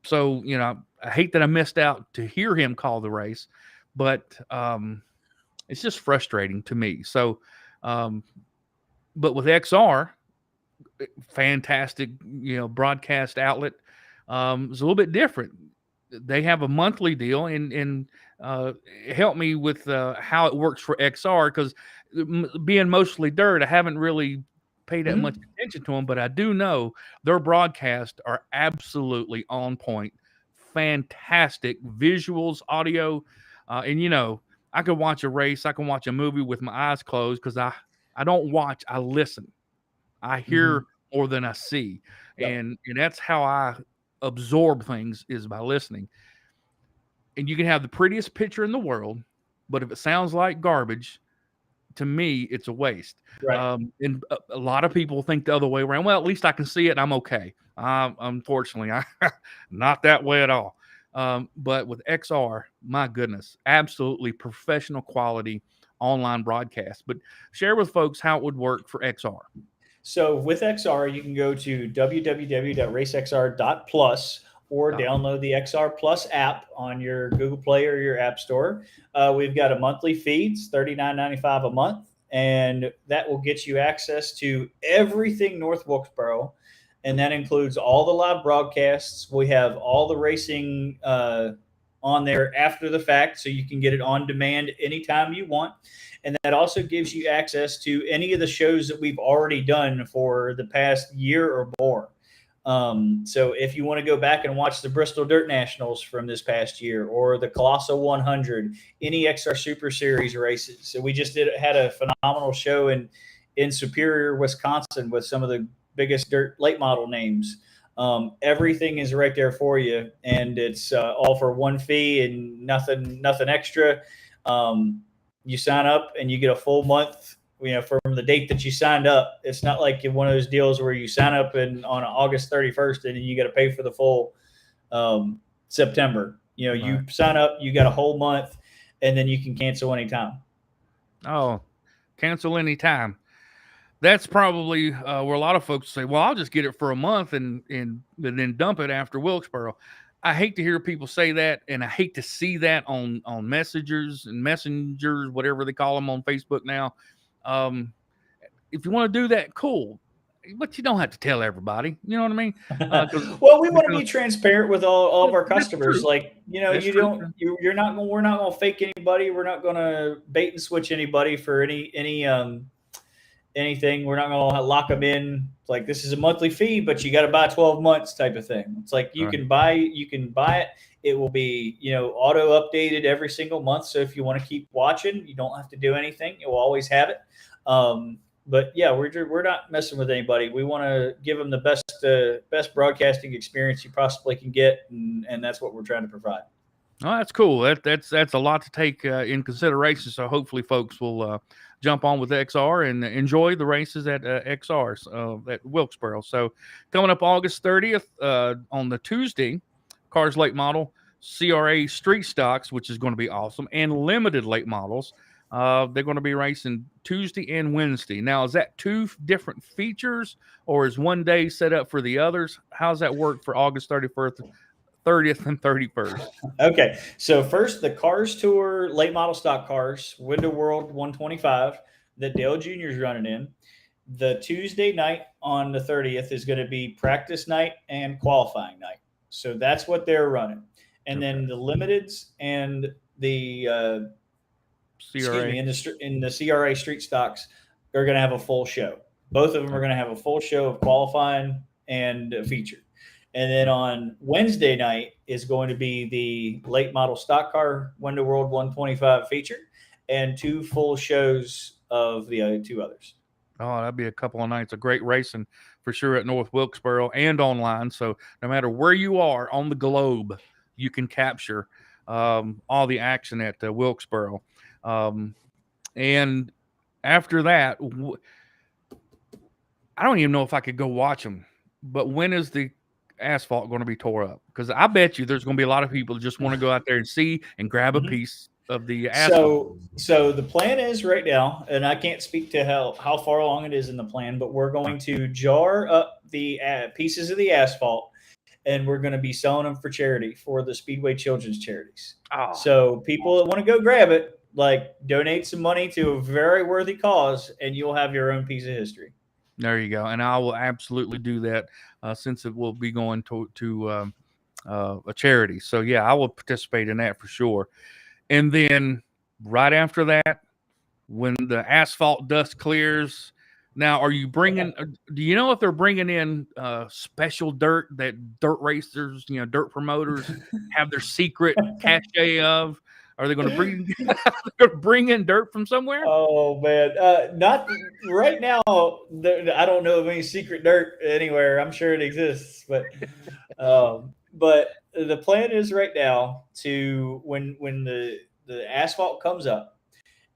So, I hate that I missed out to hear him call the race, but it's just frustrating to me. So, but with XR, fantastic, broadcast outlet, it's a little bit different. They have a monthly deal and help me with how it works for XR, because being mostly dirt, I haven't really paid that much attention to them, but I do know their broadcasts are absolutely on point. Fantastic visuals, audio, and I could watch a race, I can watch a movie with my eyes closed, because I don't watch, I listen. I hear more than I see. Yep. And that's how I absorb things, is by listening. And you can have the prettiest picture in the world, but if it sounds like garbage, to me, it's a waste. Right. And a lot of people think the other way around. Well, at least I can see it and I'm okay. Unfortunately, not that way at all. But with XR, my goodness, absolutely professional quality online broadcast. But share with folks how it would work for XR. So with XR, you can go to www.racexr.plus or download the XR Plus app on your Google Play or your App Store. We've got a monthly fee. It's $39.95 a month, and that will get you access to everything North Wilkesboro, and that includes all the live broadcasts. We have all the racing on there after the fact, so you can get it on demand anytime you want. And that also gives you access to any of the shows that we've already done for the past year or more. So if you want to go back and watch the Bristol Dirt Nationals from this past year, or the Colossal 100, any XR Super Series races. So we just had a phenomenal show in Superior, Wisconsin, with some of the biggest dirt late model names. Everything is right there for you, and it's all for one fee and nothing extra. You sign up and you get a full month, from the date that you signed up. It's not like one of those deals where you sign up on August 31st and you got to pay for the full September. Right. You sign up, you got a whole month, and then you can cancel anytime. Oh, cancel anytime. That's probably where a lot of folks say, well, I'll just get it for a month and then dump it after Wilkesboro. I hate to hear people say that, and I hate to see that on messengers, whatever they call them on Facebook now. If you want to do that, cool, but you don't have to tell everybody. You know what I mean? Well, we want to be transparent with all of our customers. Like, we're not going to fake anybody. We're not going to bait and switch anybody for anything. We're not going to lock them in. Like, this is a monthly fee, but you got to buy 12 months type of thing. It's like you can buy it. It will be, auto updated every single month. So if you want to keep watching, you don't have to do anything. You'll always have it. But yeah, we're not messing with anybody. We want to give them the best broadcasting experience you possibly can get, and that's what we're trying to provide. Oh, that's cool. That's a lot to take in consideration. So hopefully folks will jump on with XR and enjoy the races at XR's at Wilkesboro. So coming up August 30th on the Tuesday, Cars Late Model, CRA Street Stocks, which is going to be awesome, and limited late models. They're going to be racing Tuesday and Wednesday. Now, is that two different features, or is one day set up for the others? How's that work for August 31st? 30th and 31st. Okay, so first, the Cars Tour late model stock cars, Window World 125 that Dale Jr. is running in. The Tuesday night on the 30th is going to be practice night and qualifying night. So that's what they're running. and then the limiteds and the CRA. in the CRA street stocks are going to have a full show. Both of them are going to have a full show of qualifying and feature. And then on Wednesday night is going to be the late model stock car Window World 125 feature and 2 full shows of the other 2 others. Oh, that'd be a couple of nights of great racing for sure at North Wilkesboro and online. So no matter where you are on the globe, you can capture all the action at Wilkesboro. And after that, I don't even know if I could go watch them. But when is the asphalt going to be tore up? Because I bet you there's going to be a lot of people that just want to go out there and see and grab a piece of the asphalt. So the plan is right now, and I can't speak to how far along it is in the plan, but we're going to jar up the pieces of the asphalt, and we're going to be selling them for charity for the Speedway Children's Charities. Oh. So people that want to go grab it, like donate some money to a very worthy cause, and you'll have your own piece of history. There you go. And I will absolutely do that since it will be going to a charity. So, yeah, I will participate in that for sure. And then right after that, when the asphalt dust clears, now are you bringing do you know if they're bringing in special dirt that dirt racers, dirt promoters have their secret cachet of? Are they going to bring in dirt from somewhere? Oh man, not right now. I don't know of any secret dirt anywhere. I'm sure it exists, but the plan is right now to when the asphalt comes up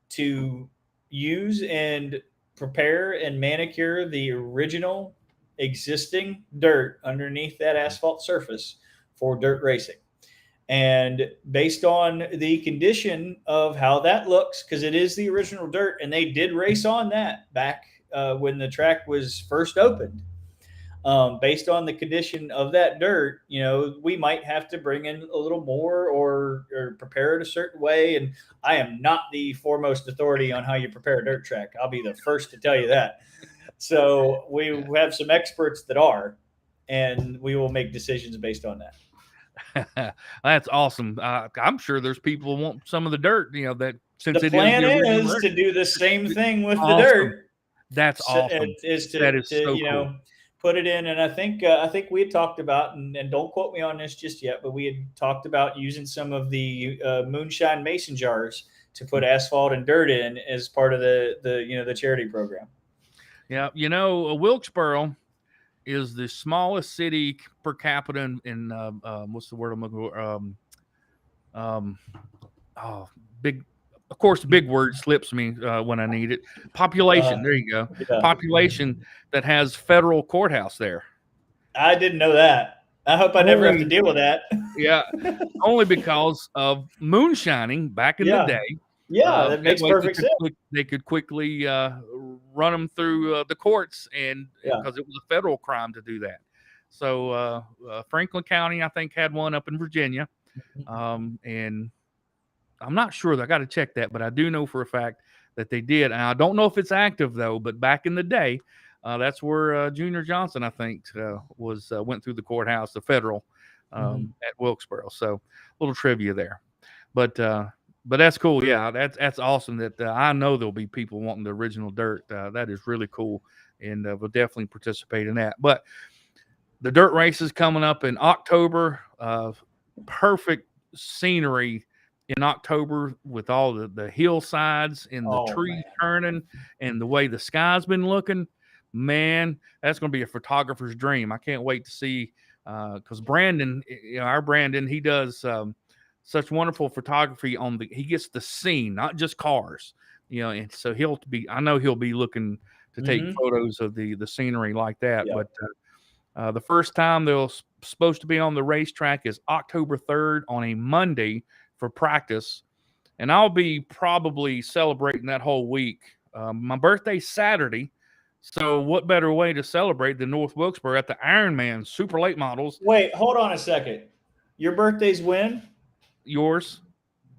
to use and prepare and manicure the original existing dirt underneath that asphalt surface for dirt racing. And based on the condition of how that looks, because it is the original dirt, and they did race on that back when the track was first opened. Based on the condition of that dirt, we might have to bring in a little more or prepare it a certain way. And I am not the foremost authority on how you prepare a dirt track. I'll be the first to tell you that. So we have some experts that are, and we will make decisions based on that. That's awesome. I'm sure there's people who want some of the dirt, that since the plan is to do the same thing with the dirt. That's awesome. That is so cool. Put it in, and I think we had talked about, and don't quote me on this just yet, but we had talked about using some of the moonshine mason jars to put asphalt and dirt in as part of the charity program. Yeah, Wilkesboro is the smallest city per capita in what's the word I'm looking for? Big. Of course, the big word slips me when I need it. Population. There you go. Yeah. Population that has federal courthouse there. I didn't know that. I hope I never have to deal with that. Yeah, only because of moonshining back in the day. Yeah, that makes perfect sense. They could quickly run them through the courts, and because it was a federal crime to do that. So Franklin County, I think, had one up in Virginia, and I'm not sure. I got to check that, but I do know for a fact that they did. And I don't know if it's active though. But back in the day, that's where Junior Johnson, I think, went through the courthouse, the federal, at Wilkesboro. So a little trivia there, but that's cool. Yeah, that's awesome. That I know there'll be people wanting the original dirt. That is really cool, and we'll definitely participate in that. But the dirt race is coming up in October. Perfect scenery in October with all the hillsides and the trees turning and the way the sky's been looking. Man, that's going to be a photographer's dream. I can't wait to see because Brandon, our Brandon, he does such wonderful photography he gets the scene, not just cars, and so I know he'll be looking to take photos of the scenery like that. Yep. But the first time they're supposed to be on the racetrack is October 3rd on a Monday for practice, and I'll be probably celebrating that whole week. My birthday's Saturday, so what better way to celebrate than North Wilkesboro at the Ironman Super Late Models? Wait, hold on a second. Your birthday's when? Yours?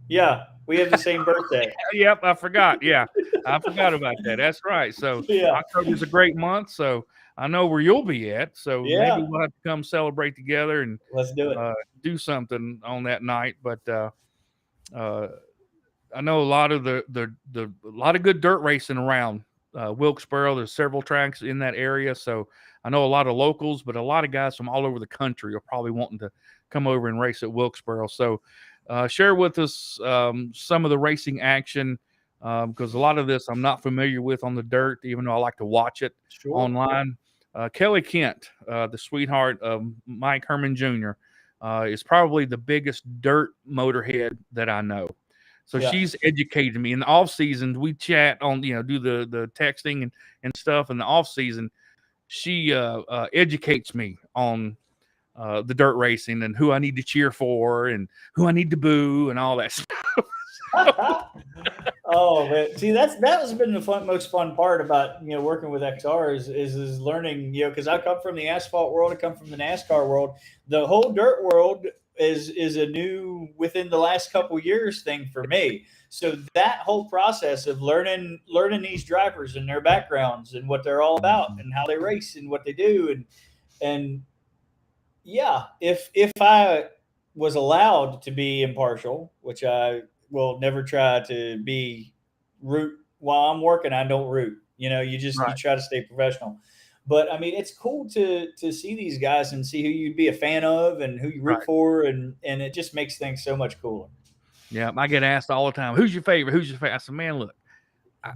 Yeah, we have the same birthday. Yep, I forgot. Yeah, I forgot about that. That's right. So October is a great month. So I know where you'll be at, so Yeah. maybe we'll have to come celebrate together and Let's do it. do something on that night. But I know a lot of a lot of good dirt racing around Wilkesboro. There's several tracks in that area, so I know a lot of locals, but a lot of guys from all over the country are probably wanting to come over and race at Wilkesboro. So share with us some of the racing action, because a lot of this I'm not familiar with on the dirt, even though I like to watch it online. Kelly Kent, the sweetheart of Mike Herman Jr., is probably the biggest dirt motorhead that I know. So she's educated me. In the off season, we chat on, do the texting and stuff. In the off season, she educates me on the dirt racing and who I need to cheer for and who I need to boo and all that stuff. Oh man, see that has been the most fun part about working with XR is learning, because I come from the asphalt world, I come from the NASCAR world. The whole dirt world is a new within the last couple years thing for me. So that whole process of learning these drivers and their backgrounds and what they're all about and how they race and what they do and yeah, if I was allowed to be impartial, which I will never try to be root while I'm working, I don't root. You try to stay professional. But I mean, it's cool to see these guys and see who you'd be a fan of and who you root for, and it just makes things so much cooler. Yeah, I get asked all the time, "Who's your favorite? Who's your favorite?" I said, "Man, look,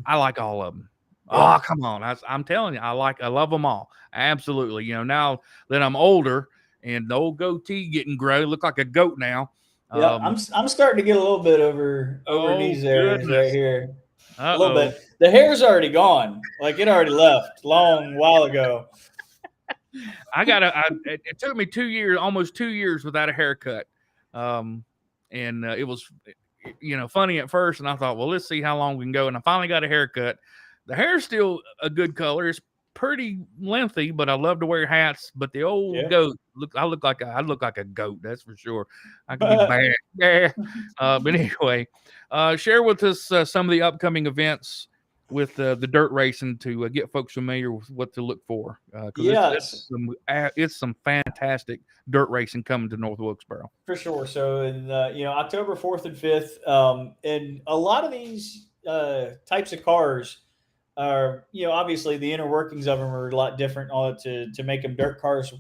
I like all of them." Oh, come on! I'm telling you, I love them all. Absolutely. Now that I'm older and the old goatee getting gray, look like a goat now. Yeah, I'm starting to get a little bit over these areas right here. A little bit. The hair's already gone. Like it already left long while ago. It took me 2 years, almost 2 years without a haircut. And it was, funny at first. And I thought, well, let's see how long we can go. And I finally got a haircut. The hair's still a good color. It's pretty lengthy, but I love to wear hats. But the old goat, I look like a goat. That's for sure. I could be bad. Yeah. But anyway, share with us some of the upcoming events with the dirt racing to get folks familiar with what to look for. It's some fantastic dirt racing coming to North Wilkesboro. For sure. So in October 4th and 5th, and a lot of these types of cars are, obviously the inner workings of them are a lot different to make them dirt cars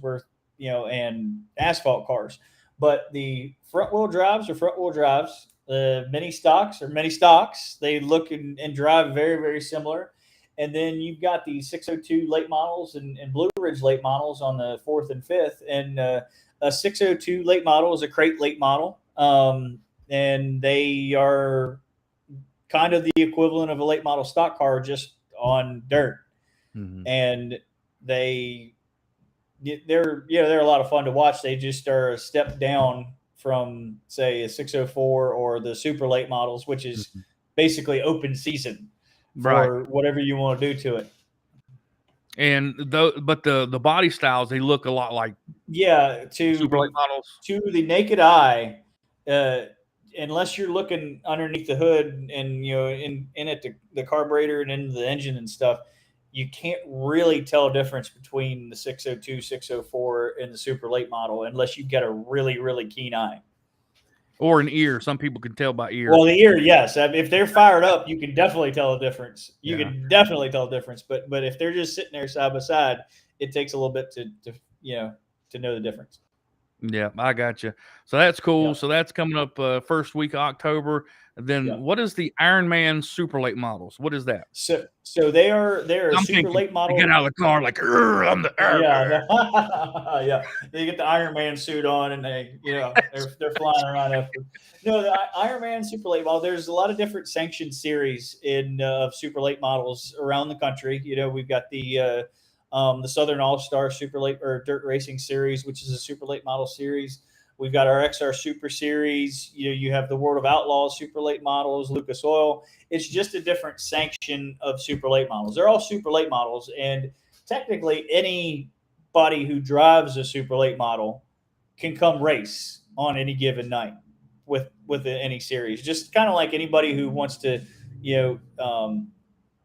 and asphalt cars. But the front wheel drives, mini stocks. They look and drive very, very similar. And then you've got the 602 late models and Blue Ridge late models on the 4th and 5th. And a 602 late model is a crate late model. And they are kind of the equivalent of a late model stock car, just on dirt. Mm-hmm. And they're a lot of fun to watch. They just are a step down from, say, a 604 or the super late models, which is basically open season for whatever you want to do to it. And but the body styles, they look a lot like super late models. To the naked eye, unless you're looking underneath the hood and in at the carburetor and in the engine and stuff, you can't really tell a difference between the 602, 604 and the super late model unless you've got a really, really keen eye. Or an ear. Some people can tell by ear. Well, the ear, yes. If they're fired up, you can definitely tell a difference. Can definitely tell a difference. But if they're just sitting there side by side, it takes a little bit to know the difference. Yeah, I got you. So that's cool. Yeah. So that's coming up first week of October. And then what is the Ironman super late models? What is that? So they're a super late model. Get out of the car like, I'm the Ironman. Yeah. They get the Ironman suit on and they're flying around after. No, the Ironman super late model. There's a lot of different sanctioned series of super late models around the country. We've got the Southern All-Star Super Late or Dirt Racing Series, which is a super late model series. We've got our XR Super Series. You have the World of Outlaws Super Late models, Lucas Oil. It's just a different sanction of super late models. They're all super late models, and technically anybody who drives a super late model can come race on any given night with any series. Just kind of like anybody who wants to,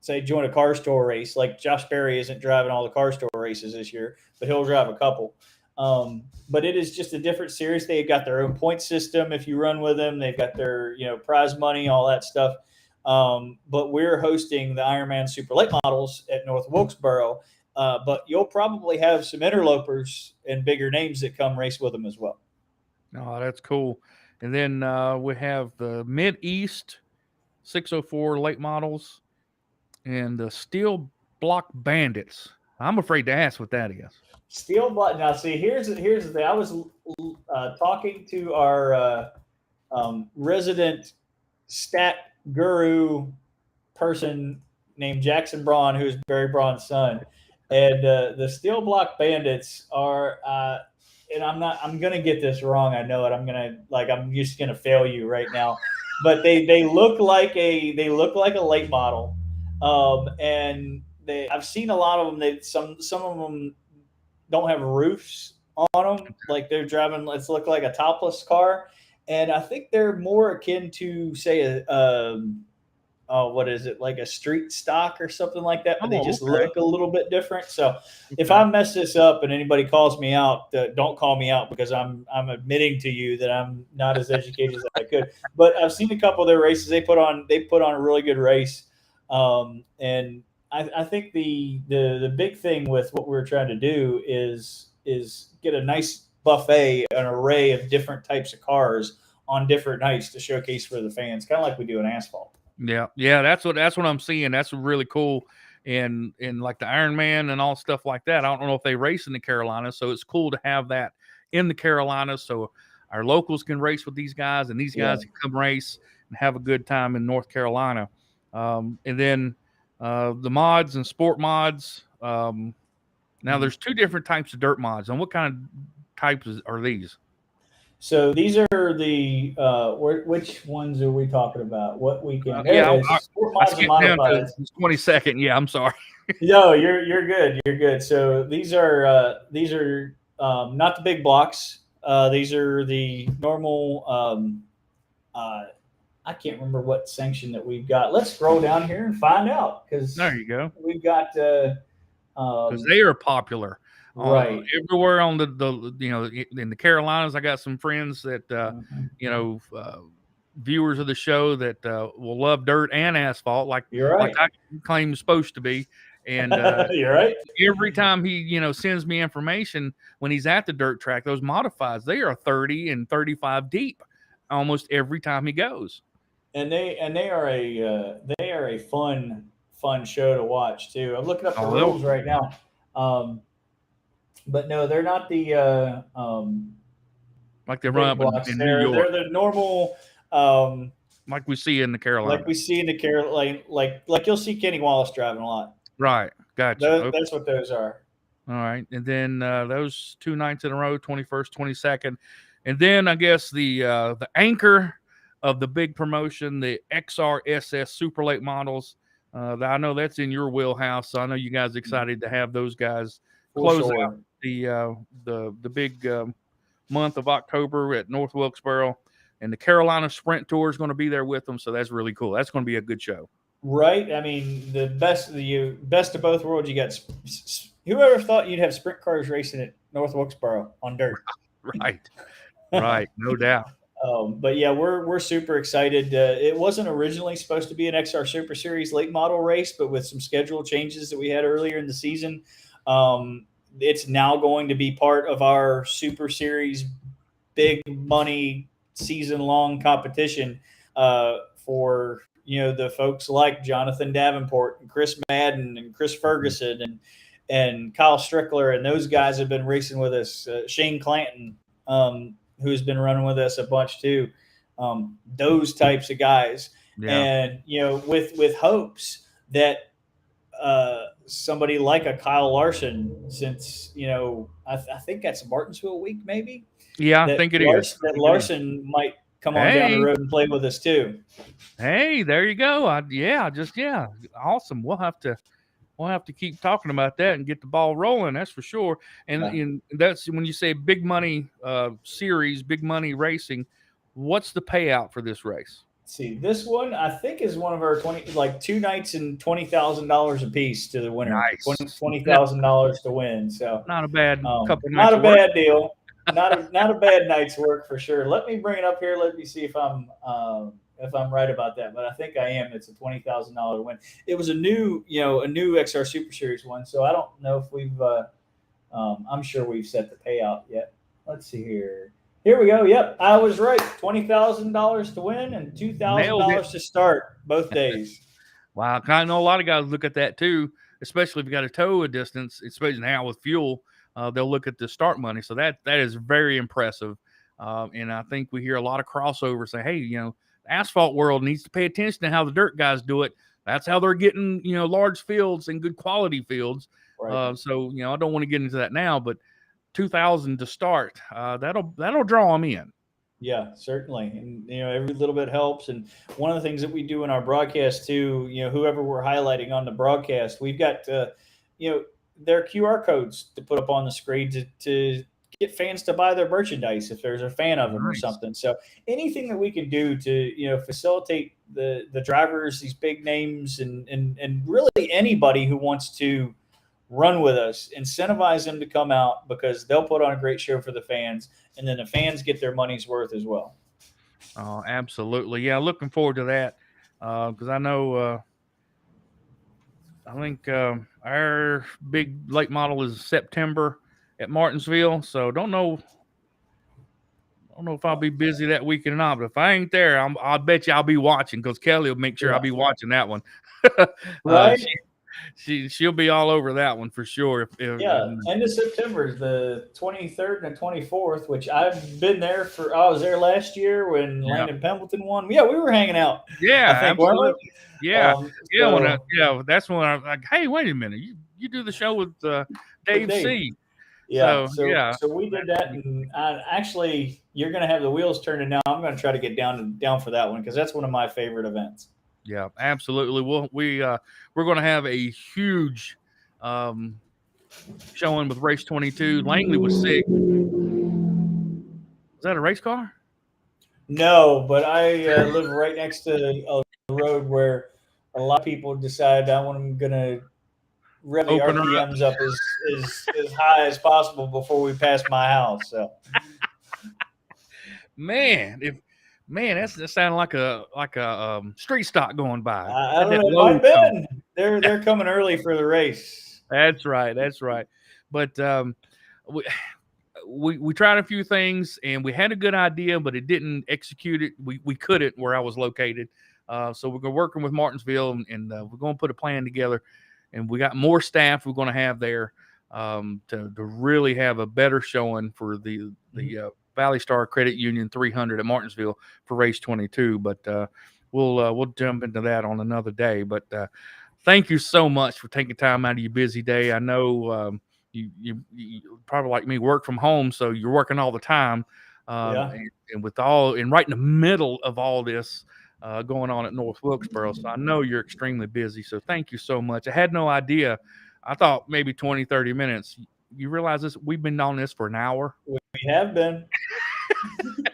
say, join a car store race. Like Josh Berry isn't driving all the car store races this year, but he'll drive a couple. But it is just a different series. They've got their own point system. If you run with them, they've got their, prize money, all that stuff. But we're hosting the Ironman Super Late Models at North Wilkesboro. But you'll probably have some interlopers and bigger names that come race with them as well. Oh, that's cool. And then we have the Mid-East 604 Late Models and the Steel Block Bandits. I'm afraid to ask what that is. Steel Block. Now, see, here's the thing. I was talking to our resident stat guru person named Jackson Braun, who's Barry Braun's son. And the Steel Block Bandits are, and I'm going to get this wrong. I know it. I'm just going to fail you right now. But they look like a late model. And I've seen a lot of them. Some of them don't have roofs on them. Like they're driving, let's look like a topless car. And I think they're more akin to, say, what is it, like a street stock or something like that, but they just look a little bit different. So if I mess this up and anybody calls me out, don't call me out, because I'm admitting to you that I'm not as educated as I could. But I've seen a couple of their races. They put on a really good race. And I think the big thing with what we're trying to do is get a nice buffet, an array of different types of cars on different nights to showcase for the fans, kind of like we do in asphalt. Yeah, that's what I'm seeing. That's really cool, and like the Ironman and all stuff like that. I don't know if they race in the Carolinas, so it's cool to have that in the Carolinas, so our locals can race with these guys, and these guys can come race and have a good time in North Carolina. And then the mods and sport mods. Now there's two different types of dirt mods, and what kind of types are these? So these are the which ones are we talking about? What weekend? Sport mods and modifieds. 22nd. Yeah, I'm sorry. No, you're good. You're good. So these are not the big blocks. These are the normal. I can't remember what sanction that we've got. Let's scroll down here and find out, because there you go. We've got because they are popular. Right. Everywhere on the in the Carolinas. I got some friends that viewers of the show that will love dirt and asphalt, like I claim is supposed to be. And you're right. Every time he sends me information when he's at the dirt track, those modifieds, they are 30 and 35 deep almost every time he goes. And they are a fun show to watch too. I'm looking up the rules right now. But no, they're not the like they run up in New York. They're the normal like we see in the Carolinas. Like we see in the Carolina, like you'll see Kenny Wallace driving a lot. Right, gotcha. That's what those are. All right, and then those 2 nights in a row, 21st, 22nd, and then I guess the anchor of the big promotion, the XRSS Super Late Models. I know that's in your wheelhouse, so I know you guys are excited to have those guys close out the big month of October at North Wilkesboro, and the Carolina Sprint Tour is going to be there with them, so that's really cool. That's going to be a good show. Right. I mean, the best of both worlds. You got whoever thought you'd have sprint cars racing at North Wilkesboro on dirt. Right, no doubt. But yeah, we're super excited. It wasn't originally supposed to be an XR Super Series late model race, but with some schedule changes that we had earlier in the season, it's now going to be part of our Super Series big money season long competition for the folks like Jonathan Davenport and Chris Madden and Chris Ferguson and Kyle Strickler, and those guys have been racing with us. Shane Clanton, who's been running with us a bunch too. Those types of guys, and with hopes that somebody like a Kyle Larson, since I think that's Martinsville week, maybe. Yeah, I think it is. That Larson might come on down the road and play with us too. Hey, there you go. Awesome. We'll have to keep talking about that and get the ball rolling. That's for sure. And that's when you say big money series, big money racing. What's the payout for this race? see, this one I think is one of our 2 nights and $20,000 a piece to the winner. Nice. $20,000 to win. So Not a bad couple nights. Not a bad deal. Not a bad night's work for sure. Let me bring it up here. Let me see if I'm right about that. But I think I am. It's a $20,000 win. It was a new XR Super Series one. So I don't know if we've. I'm sure we've set the payout yet. Let's see here. Here we go. Yep, I was right. $20,000 to win and $2,000 to start both days. Wow, I know a lot of guys look at that too, especially if you got to tow a distance, especially now with fuel. They'll look at the start money. So that is very impressive. And I think we hear a lot of crossover say, hey, the asphalt world needs to pay attention to how the dirt guys do it. That's how they're getting, large fields and good quality fields. Right. So, I don't want to get into that now, but 2,000 to start, that'll draw them in. Yeah, certainly. And, every little bit helps. And one of the things that we do in our broadcast too, whoever we're highlighting on the broadcast, we've got, their QR codes to put up on the screen to get fans to buy their merchandise if there's a fan of them or something. So anything that we can do to, facilitate the drivers, these big names and really anybody who wants to run with us, incentivize them to come out because they'll put on a great show for the fans, and then the fans get their money's worth as well. Oh, absolutely. Yeah, looking forward to that because I know I think our big late model is September at Martinsville, so don't know if I'll be busy that weekend or not, but if I ain't there, I'll bet you I'll be watching because Kelly will make sure I'll be watching that one. Right? She'll be all over that one for sure. End of September, the 23rd and 24th, which I've been there for. I was there last year when Landon Pendleton won. Yeah, we were hanging out. Yeah, I think, absolutely. That's when I was like, hey, wait a minute, you do the show with Dave C. Yeah, so we did that, and actually, you're going to have the wheels turning now. I'm going to try to get down for that one because that's one of my favorite events. Yeah, absolutely. We're going to have a huge showing with Race22. Langley was sick. Is that a race car? No, but I live right next to a road where a lot of people decide I'm going to rev the RPMs up as high as possible before we pass my house. So, that sounded like a street stock going by. I don't know. It might have been. They're coming early for the race. That's right. But we tried a few things and we had a good idea, but it didn't execute it. We couldn't where I was located. So we're working with Martinsville and we're going to put a plan together. And we got more staff we're going to have there to really have a better showing for the Valley Star Credit Union 300 at Martinsville for Race22. But we'll jump into that on another day. But thank you so much for taking time out of your busy day. I know you probably like me work from home, so you're working all the time. And right in the middle of all this. Going on at North Wilkesboro. So I know you're extremely busy. So thank you so much. I had no idea. I thought maybe 20, 30 minutes. You realize this? We've been on this for an hour. We have been.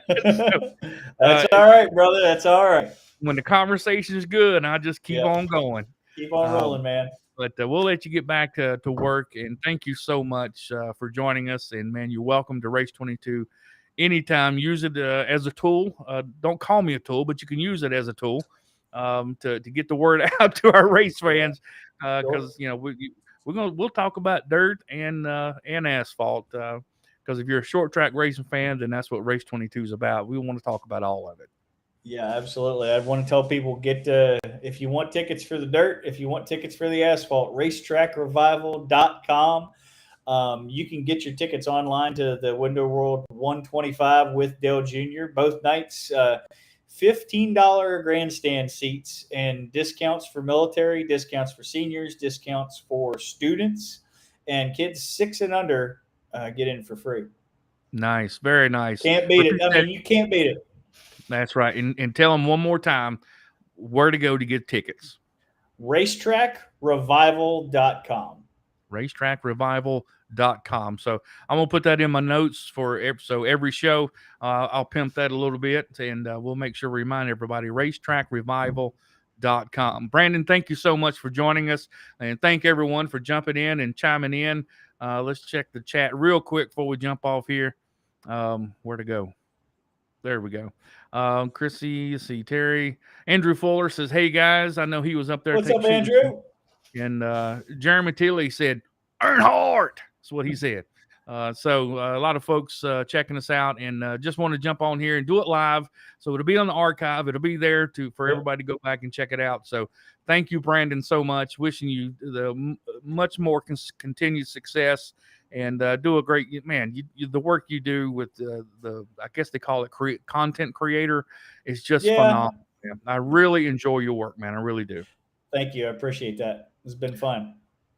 That's all right, brother. That's all right. When the conversation is good, I just keep on going. Keep on rolling, man. But we'll let you get back to work. And thank you so much for joining us. And, man, you're welcome to Race22. Anytime, use it as a tool. Don't call me a tool, but you can use it as a tool to get the word out to our race fans. Because we'll talk about dirt and asphalt. Because if you're a short track racing fan, then that's what Race22 is about. We want to talk about all of it. Yeah, absolutely. I want to tell people if you want tickets for the dirt, if you want tickets for the asphalt, RaceTrackRevival.com. You can get your tickets online to the Window World 125 with Dale Jr. Both nights, $15 grandstand seats and discounts for military, discounts for seniors, discounts for students, and kids 6 and under get in for free. Nice. Very nice. Can't beat it. I mean, you can't beat it. That's right. And tell them one more time where to go to get tickets. RaceTrackRevival.com. RaceTrackRevival.com. racetrackrevival.com. So I'm going to put that in my notes for every show. I'll pimp that a little bit, and we'll make sure to remind everybody, racetrackrevival.com. Brandon, thank you so much for joining us, and thank everyone for jumping in and chiming in. Let's check the chat real quick before we jump off here. Where to go? There we go. Chrissy, see Terry. Andrew Fuller says, "Hey guys, I know he was up there." What's up, Andrew? And Jeremy Tilley said, "Earnhardt." That's what he said. So a lot of folks checking us out, and just want to jump on here and do it live. So it'll be on the archive. It'll be there for everybody to go back and check it out. So thank you, Brandon, so much. Wishing you the much more continued success, and do a great, man. The work you do with the I guess they call it content creator is just phenomenal. Man. I really enjoy your work, man. I really do. Thank you. I appreciate that. It's been fun.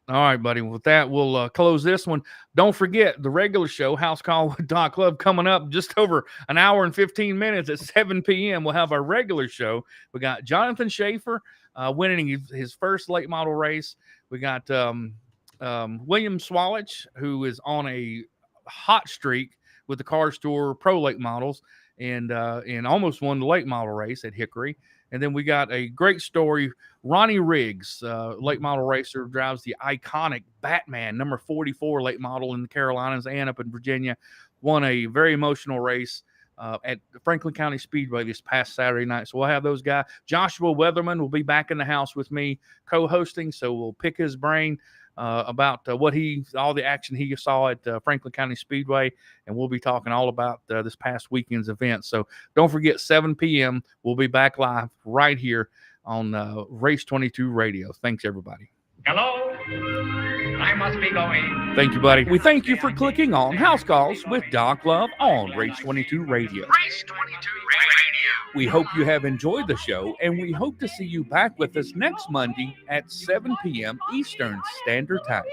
All right, buddy. With that, we'll close this one. Don't forget the regular show, House Call with Doc Love, coming up just over an hour and 15 minutes at 7 p.m. We'll have our regular show. We got Jonathan Schaefer winning his first late model race. We got William Swallich, who is on a hot streak with the Car Store Pro Late Models, and almost won the late model race at Hickory. And then we got a great story. Ronnie Riggs, late model racer, drives the iconic Batman number 44 late model in the Carolinas and up in Virginia. Won a very emotional race at Franklin County Speedway this past Saturday night. So we'll have those guys. Joshua Weatherman will be back in the house with me co-hosting. So we'll pick his brain about all the action he saw at Franklin County Speedway, and we'll be talking all about this past weekend's event. So don't forget, 7 p.m. we'll be back live right here on Race22 Radio. Thanks, everybody. Hello? I must be going. Thank you, buddy. We thank you for clicking on House Calls with Doc Love on Race22 Radio. Race22 Radio. We hope you have enjoyed the show, and we hope to see you back with us next Monday at 7 p.m. Eastern Standard Time.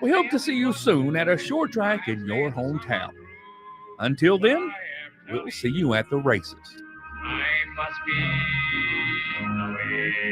We hope to see you soon at a short track in your hometown. Until then, we'll see you at the races. I must be away.